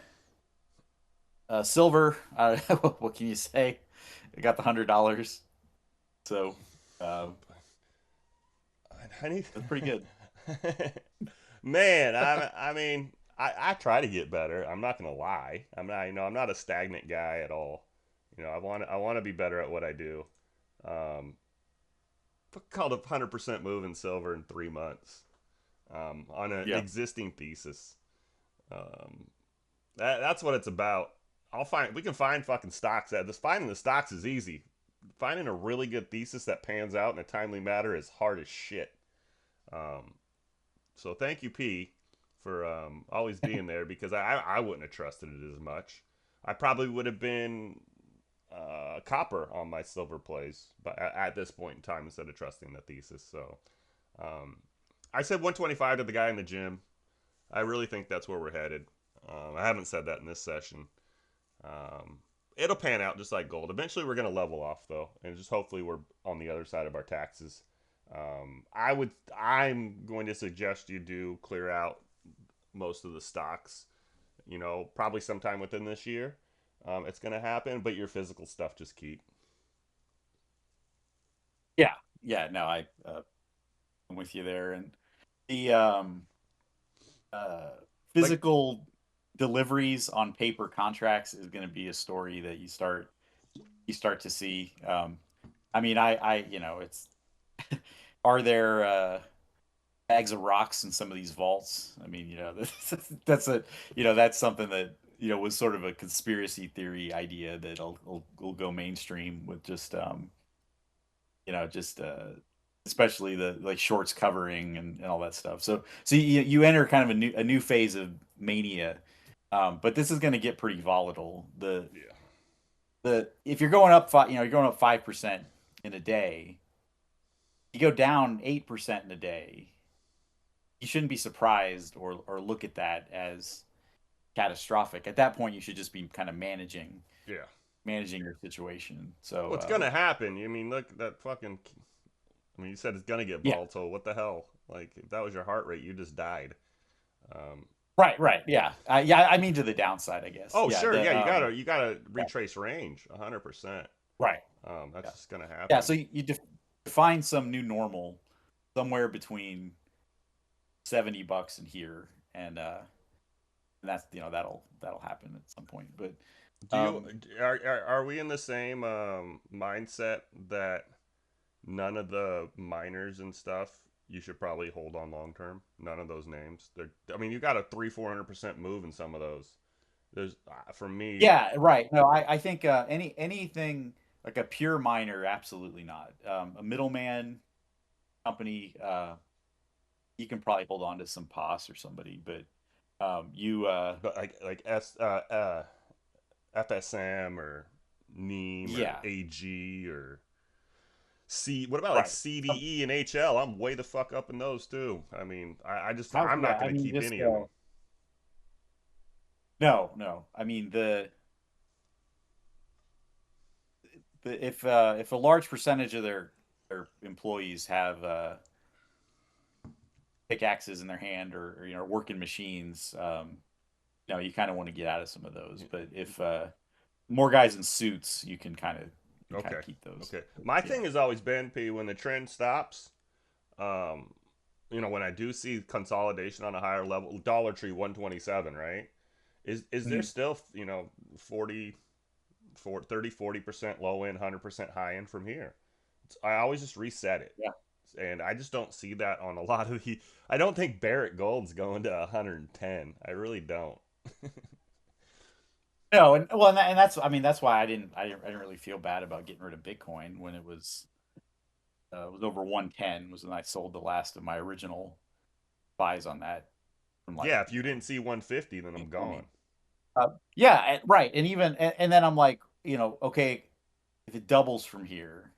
Speaker 2: silver. What can you say? I got the $100, so uh,
Speaker 1: I need.
Speaker 2: that's pretty good.
Speaker 1: Man, I mean, I try to get better. I'm not gonna lie. I'm not a stagnant guy at all. I want to be better at what I do. Um, Called a 100% move in silver in 3 months on an
Speaker 2: Yeah,
Speaker 1: existing thesis. Um, that's what it's about. We can find fucking stocks. This finding the stocks is easy. Finding a really good thesis that pans out in a timely manner is hard as shit. Um, so thank you, P, for always being there because I wouldn't have trusted it as much. I probably would have been copper on my silver plays, but at this point in time, instead of trusting the thesis. So um, I said 125 to the guy in the gym. I really think that's where we're headed. I haven't said that in this session. Um, it'll pan out just like gold. Eventually, we're going to level off though, and just hopefully we're on the other side of our taxes. I'm going to suggest you do clear out most of the stocks. Probably sometime within this year. It's going to happen, but your physical stuff just keep.
Speaker 2: yeah, yeah. No, I'm with you there, and the uh,
Speaker 1: Like,
Speaker 2: physical deliveries on paper contracts is going to be a story that you start to see. I mean, you know, it's are there bags of rocks in some of these vaults? I mean, you know, that's a you know that's something that you know was sort of a conspiracy theory idea that will go mainstream with just you know just especially the like shorts covering and all that stuff. So you enter kind of a new phase of mania. But this is going to get pretty volatile.
Speaker 1: yeah,
Speaker 2: The if you're going up five, you know, you're going up 5% in a day, you go down 8% in a day, you shouldn't be surprised or look at that as catastrophic. At that point, you should just be kind of
Speaker 1: yeah.
Speaker 2: managing your situation. So
Speaker 1: What's gonna happen? I mean, look at that fucking. I mean, you said it's gonna get
Speaker 2: yeah,
Speaker 1: volatile. What the hell? Like, if that was your heart rate, you just died. Um,
Speaker 2: right, yeah, yeah. I mean to the downside, I guess.
Speaker 1: oh,
Speaker 2: Yeah,
Speaker 1: sure, yeah.
Speaker 2: the
Speaker 1: You gotta
Speaker 2: yeah,
Speaker 1: retrace range, 100%.
Speaker 2: right,
Speaker 1: That's
Speaker 2: yeah,
Speaker 1: just gonna
Speaker 2: yeah.
Speaker 1: happen.
Speaker 2: So you define some new normal somewhere between $70 in here and that's you know that'll happen at some point. But
Speaker 1: Do you
Speaker 2: um,
Speaker 1: are we in the same mindset that none of the miners and stuff you should probably hold on long term? None of those names. They're. I mean, you got a 300-400% move in some of those. There's for me.
Speaker 2: yeah, right. No, I think anything like a pure miner, absolutely not. A middleman company, you can probably hold on to some POS or somebody, but you
Speaker 1: But like FSM or Neem or
Speaker 2: yeah,
Speaker 1: AG or C. What about like
Speaker 2: right.
Speaker 1: CDE and HL? I'm way the fuck up in those too. I mean, I'm
Speaker 2: Yeah,
Speaker 1: not
Speaker 2: I
Speaker 1: gonna
Speaker 2: mean
Speaker 1: keep
Speaker 2: just
Speaker 1: any of them.
Speaker 2: no. I mean the if a large percentage of their employees have pickaxes in their hand or you know working machines, you know you kind of want to get out of some of those. But if more guys in suits, you can kind
Speaker 1: Okay,
Speaker 2: of keep those.
Speaker 1: okay.
Speaker 2: But,
Speaker 1: My
Speaker 2: yeah.
Speaker 1: thing has always been P when the trend stops. Um, when I do see consolidation on a higher level, Dollar Tree 127, right? Is there
Speaker 2: Mhm.
Speaker 1: still 40 30 40% low end, 100% high end from here? I always just reset it.
Speaker 2: Yeah.
Speaker 1: And I just don't see that on a lot of the. I don't think Barrett Gold's going to 110. I really don't.
Speaker 2: No, and well, and that's I mean that's why I didn't really feel bad about getting rid of Bitcoin when it was over 110 was when I sold the last of my original buys on that from like
Speaker 1: Yeah, if
Speaker 2: you
Speaker 1: you
Speaker 2: know
Speaker 1: didn't see 150, then I'm
Speaker 2: 2020.
Speaker 1: gone.
Speaker 2: Yeah, right, and even and then I'm like you know okay if it doubles from here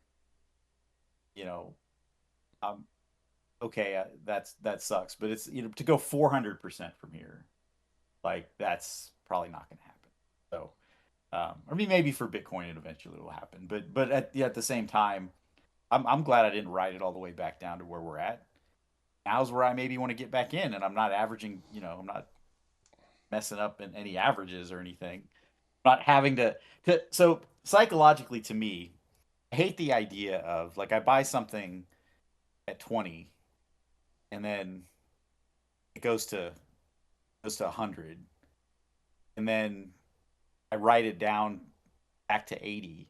Speaker 2: you know um okay that sucks but it's you know to go 400% from here like that's probably not going to happen. So I mean maybe for Bitcoin it eventually will happen but at the same time I'm glad I didn't ride it all the way back down to where we're at. Now's where I maybe want to get back in, and I'm not averaging. You know, I'm not messing up in any averages or anything. I'm not having to. So psychologically, to me, I hate the idea of like I buy something at 20, and then it goes to 100, and then I write it down back to 80.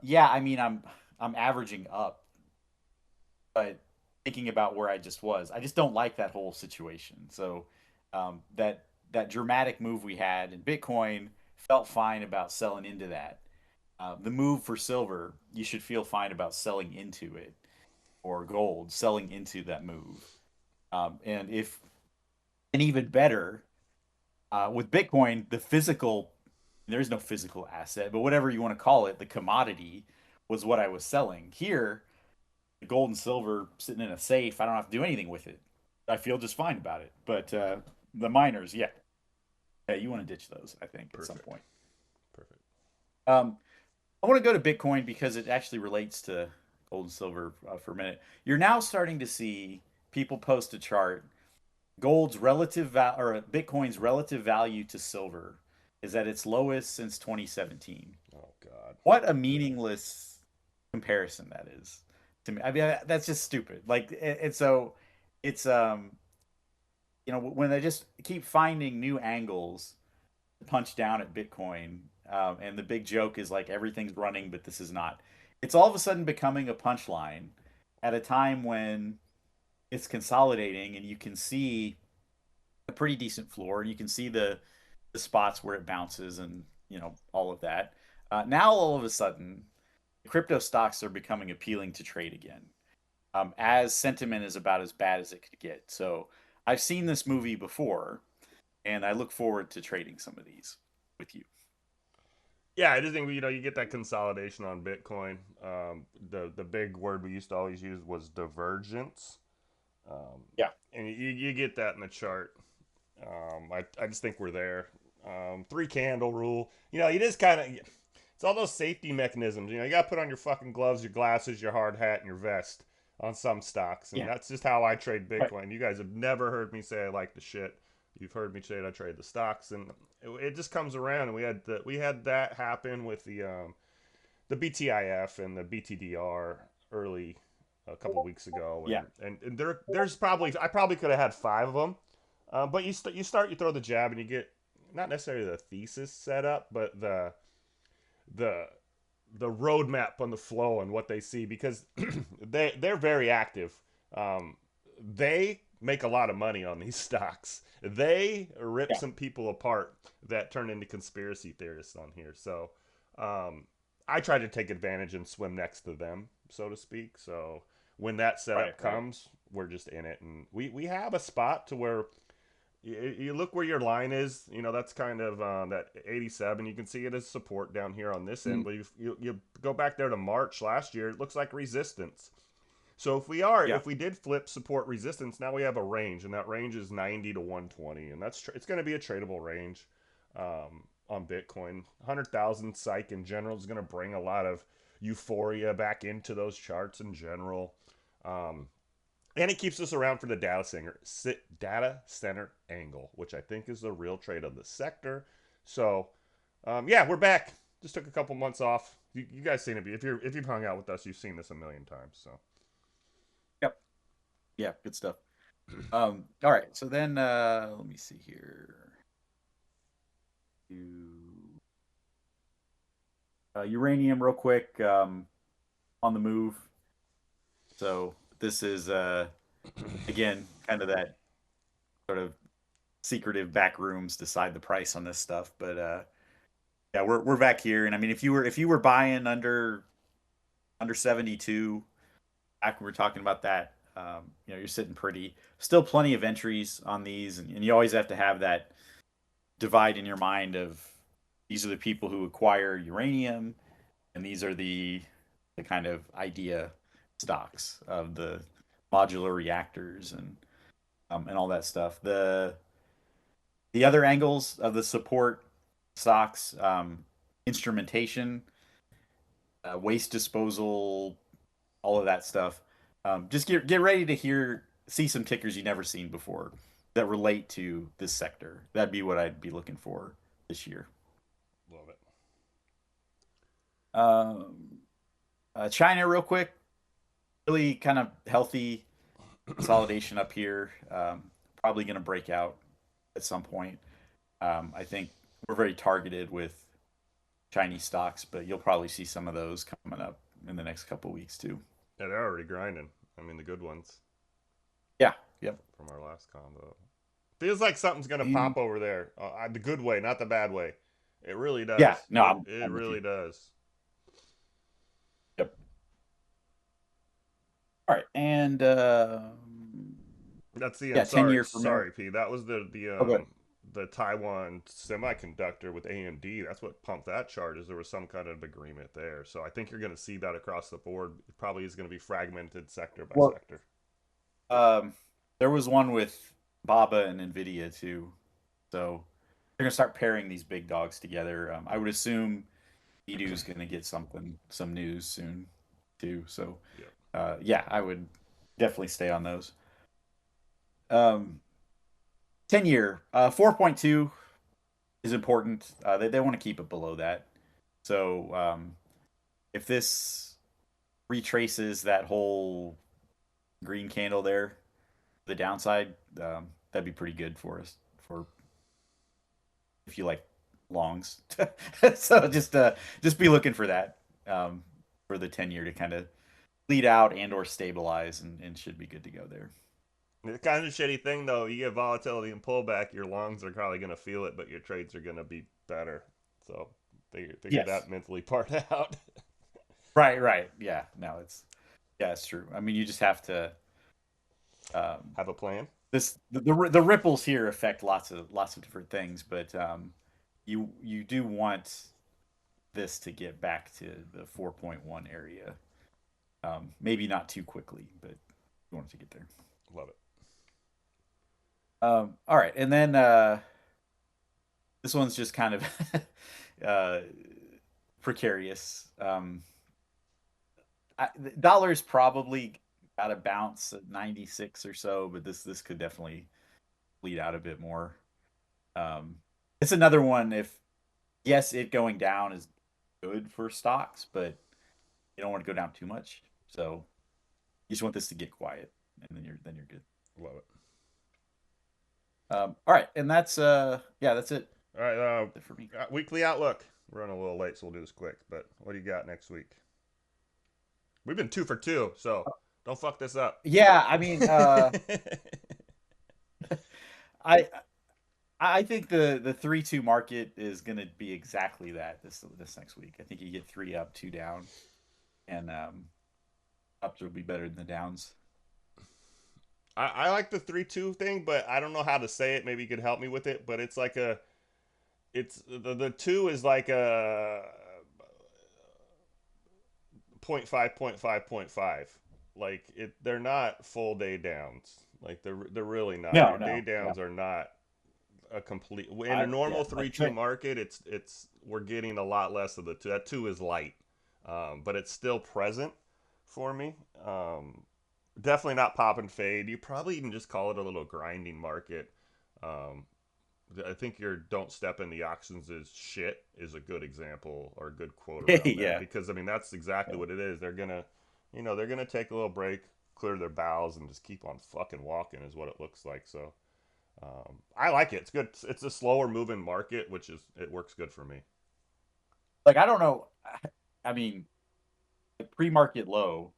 Speaker 2: Yeah, I mean I'm averaging up, but thinking about where I just was, I just don't like that whole situation. So that dramatic move we had in Bitcoin felt fine about selling into that. The move for silver, you should feel fine about selling into it, or gold, selling into that move. And if and even better with Bitcoin, the physical there is no physical asset, but whatever you want to call it, the commodity was what I was selling. Here, gold and silver sitting in a safe. I don't have to do anything with it. I feel just fine about it. But the miners, yeah, yeah, you want to ditch those. I think at some
Speaker 1: Perfect.
Speaker 2: point.
Speaker 1: Perfect.
Speaker 2: Um, I want to go to Bitcoin because it actually relates to gold and silver for a minute. You're now starting to see people post a chart. Gold's relative value or Bitcoin's relative value to silver is at its lowest since 2017.
Speaker 1: Oh God.
Speaker 2: What a meaningless comparison that is to me. I mean, that's just stupid. Like, and so it's when they just keep finding new angles to punch down at Bitcoin, and the big joke is like everything's running, but this is not. It's all of a sudden becoming a punchline at a time when it's consolidating, and you can see a pretty decent floor, and you can see the spots where it bounces, and all of that. Now all of a sudden, crypto stocks are becoming appealing to trade again, as sentiment is about as bad as it could get. So I've seen this movie before, and I look forward to trading some of these with you.
Speaker 1: Yeah, I just think you get that consolidation on Bitcoin. The big word we used to always use was divergence, um,
Speaker 2: Yeah.
Speaker 1: and you get that in the chart. I just think we're there. Three candle rule. You just kind of it's all those safety mechanisms. You got to put on your fucking gloves, your glasses, your hard hat, and your vest on some stocks, and
Speaker 2: Yeah.
Speaker 1: that's just how I trade
Speaker 2: Right.
Speaker 1: Bitcoin. You guys have never heard me say I like the shit. You've heard me say I trade the stocks, and it just comes around. And we had that happen with the BTIF and the BTDR early a couple weeks ago,
Speaker 2: Yeah.
Speaker 1: and there's probably I probably could have had five of them, but you throw the jab and you get not necessarily the thesis set up, but the the roadmap on the flow and what they see because they're very active. They make a lot of money on these stocks. They rip
Speaker 2: Yeah.
Speaker 1: some people apart that turn into conspiracy theorists on here. So um, I try to take advantage and swim next to them, so to speak. So when that
Speaker 2: Right.
Speaker 1: setup
Speaker 2: Right.
Speaker 1: comes, we're just in it, and we have a spot to where you look where your line is. That's kind of that 87. You can see it as support down here on this end,
Speaker 2: Mm.
Speaker 1: but you go back there to March last year. It looks like resistance. So
Speaker 2: Yeah.
Speaker 1: if we did flip support resistance, now we have a range, and that range is 90 to 120, and it's going to be a tradable range on Bitcoin. 100,000 psych in general is going to bring a lot of euphoria back into those charts in general. Um, and it keeps us around for the data center angle, which I think is the real trade of the sector. So, yeah, we're back. Just took a couple months off. You guys seen it? If you've hung out with us, you've seen this a million times. So,
Speaker 2: Yep. Yeah. Good stuff. All right. So then, let me see here. You, uranium, real quick. On the move. So this is again kind of that sort of secretive back rooms decide the price on this stuff. But yeah, we're back here, and I mean, if you were buying under 72, back when we were talking about that, you're sitting pretty. Still plenty of entries on these, and you always have to have that divide in your mind of these are the people who acquire uranium, and these are the kind of idea stocks of the modular reactors and all that stuff. The other angles of the support stocks, instrumentation, waste disposal, all of that stuff. Just get ready to see some tickers you've never seen before that relate to this sector. That'd be what I'd be looking for this year.
Speaker 1: love it.
Speaker 2: Um, China, real quick, really kind of healthy consolidation up here. Probably going to break out at some point. I think we're very targeted with Chinese stocks, but you'll probably see some of those coming up in the next couple of weeks too.
Speaker 1: Yeah, they're already grinding. I mean, the good ones
Speaker 2: Yeah. Yep.
Speaker 1: from our last combo. Feels like something's gonna
Speaker 2: And
Speaker 1: pop over there. The good way, not the bad way. It really
Speaker 2: yeah,
Speaker 1: does.
Speaker 2: no,
Speaker 1: It
Speaker 2: I'm
Speaker 1: it
Speaker 2: with you.
Speaker 1: really does.
Speaker 2: Yep. All right. And
Speaker 1: That's the
Speaker 2: yeah, 10
Speaker 1: sorry
Speaker 2: year for America.
Speaker 1: sorry P. That was
Speaker 2: Oh, good.
Speaker 1: the Taiwan semiconductor with AMD. That's what pumped that chart. Is there was some kind of agreement there. So I think you're going to see that across the board. It probably is going to be fragmented sector by
Speaker 2: Well,
Speaker 1: sector.
Speaker 2: um, there was one with Baba and Nvidia too. So they're gonna start pairing these big dogs together. I would assume Edu's gonna get some news soon too. So
Speaker 1: Yeah.
Speaker 2: yeah, I would definitely stay on those. Um, 10 year, 4.2 is important. They want to keep it below that. So if this retraces that whole green candle there, the downside, that'd be pretty good for us for if you like longs. So just be looking for that for the 10-year to kind of lead out and or stabilize and should be good to go there.
Speaker 1: The kind of shitty thing though, you get volatility and pullback, your longs are probably gonna feel it, but your trades are gonna be better. So figure
Speaker 2: Yes.
Speaker 1: that mentally part out.
Speaker 2: Right, right. Yeah. No, it's true. I mean, you just have to um
Speaker 1: Have a plan.
Speaker 2: the ripples here affect lots of different things, but you do want this to get back to the 4.1 area. Maybe not too quickly, but you want it to get there.
Speaker 1: Love it.
Speaker 2: All right, and then this one's just kind of uh, precarious. The dollar's probably got to bounce at 96 or so, but this could definitely bleed out a bit more. It's another one. If yes, it going down is good for stocks, but you don't want to go down too much. So you just want this to get quiet, and then you're good.
Speaker 1: Love it.
Speaker 2: All right, and that's it.
Speaker 1: All right.
Speaker 2: That's it for me.
Speaker 1: Weekly outlook. We're running a little late, so we'll do this quick. But what do you got next week? We've been 2 for 2, so don't fuck this up.
Speaker 2: Yeah, I mean, I I think the 3-2 market is going to be exactly that this next week. I think you get 3 up, 2 down, and ups will be better than the downs.
Speaker 1: I like the 3-2 thing, but I don't know how to say it. Maybe you could help me with it. But it's like it's the two is like a point five, point five, point five. Like they're not full day downs. Like they're really not.
Speaker 2: No,
Speaker 1: Your day
Speaker 2: no, yeah,
Speaker 1: downs are not a complete. In a normal
Speaker 2: yeah,
Speaker 1: 3-2 market, it's we're getting a lot less of the two. That two is light, but it's still present for me. Definitely not pop and fade. You probably even just call it a little grinding market. Um, I think your "don't step in the auctions is shit" is a good example or a good quote around that
Speaker 2: yeah,
Speaker 1: because I mean that's exactly
Speaker 2: yeah.
Speaker 1: what it is. They're gonna take a little break, clear their bowels, and just keep on fucking walking is what it looks like. So I like it. It's good. It's a slower moving market, which is it works good for me.
Speaker 2: Like I don't know. I mean, the pre-market low.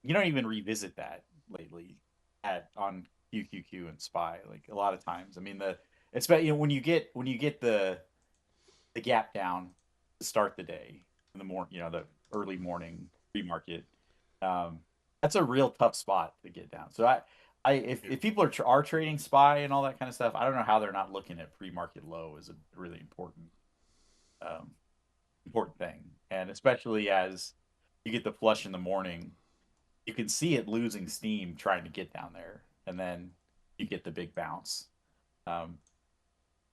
Speaker 2: You don't even revisit that lately at on QQQ and Spy. Like a lot of times, I mean it's when you get the gap down to start the day in the morning, the early morning pre-market. Um, that's a real tough spot to get down. So if people are trading Spy and all that kind of stuff, I don't know how they're not looking at pre-market low as a really um, important thing, and especially as you get the flush in the morning, you can see it losing steam trying to get down there, and then you get the big bounce. Um,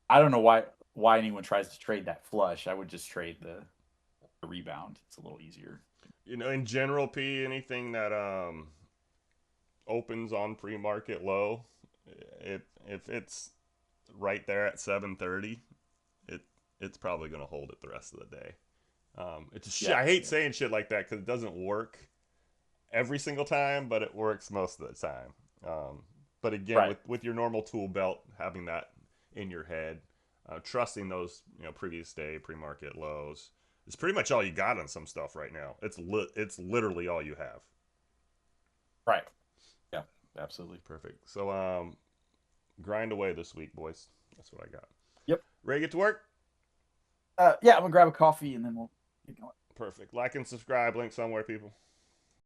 Speaker 2: I don't know why anyone tries to trade that flush. I would just trade the rebound. It's a little easier.
Speaker 1: In general, P, anything that opens on pre-market low, if it's right there at 7:30, it it's probably gonna hold it the rest of the day.
Speaker 2: Yeah,
Speaker 1: I hate
Speaker 2: yeah.
Speaker 1: saying shit like that because it doesn't work every single time, but it works most of the time. But again,
Speaker 2: Right.
Speaker 1: with your normal tool belt, having that in your head, trusting those previous day pre-market lows is pretty much all you got on some stuff right now. It's literally all you have.
Speaker 2: Right. Yeah. Absolutely.
Speaker 1: Perfect. So grind away this week, boys. That's what I got.
Speaker 2: Yep.
Speaker 1: Ready to get to work?
Speaker 2: Yeah, I'm gonna grab a coffee and then we'll get going.
Speaker 1: Perfect. Like and subscribe. Link somewhere, people.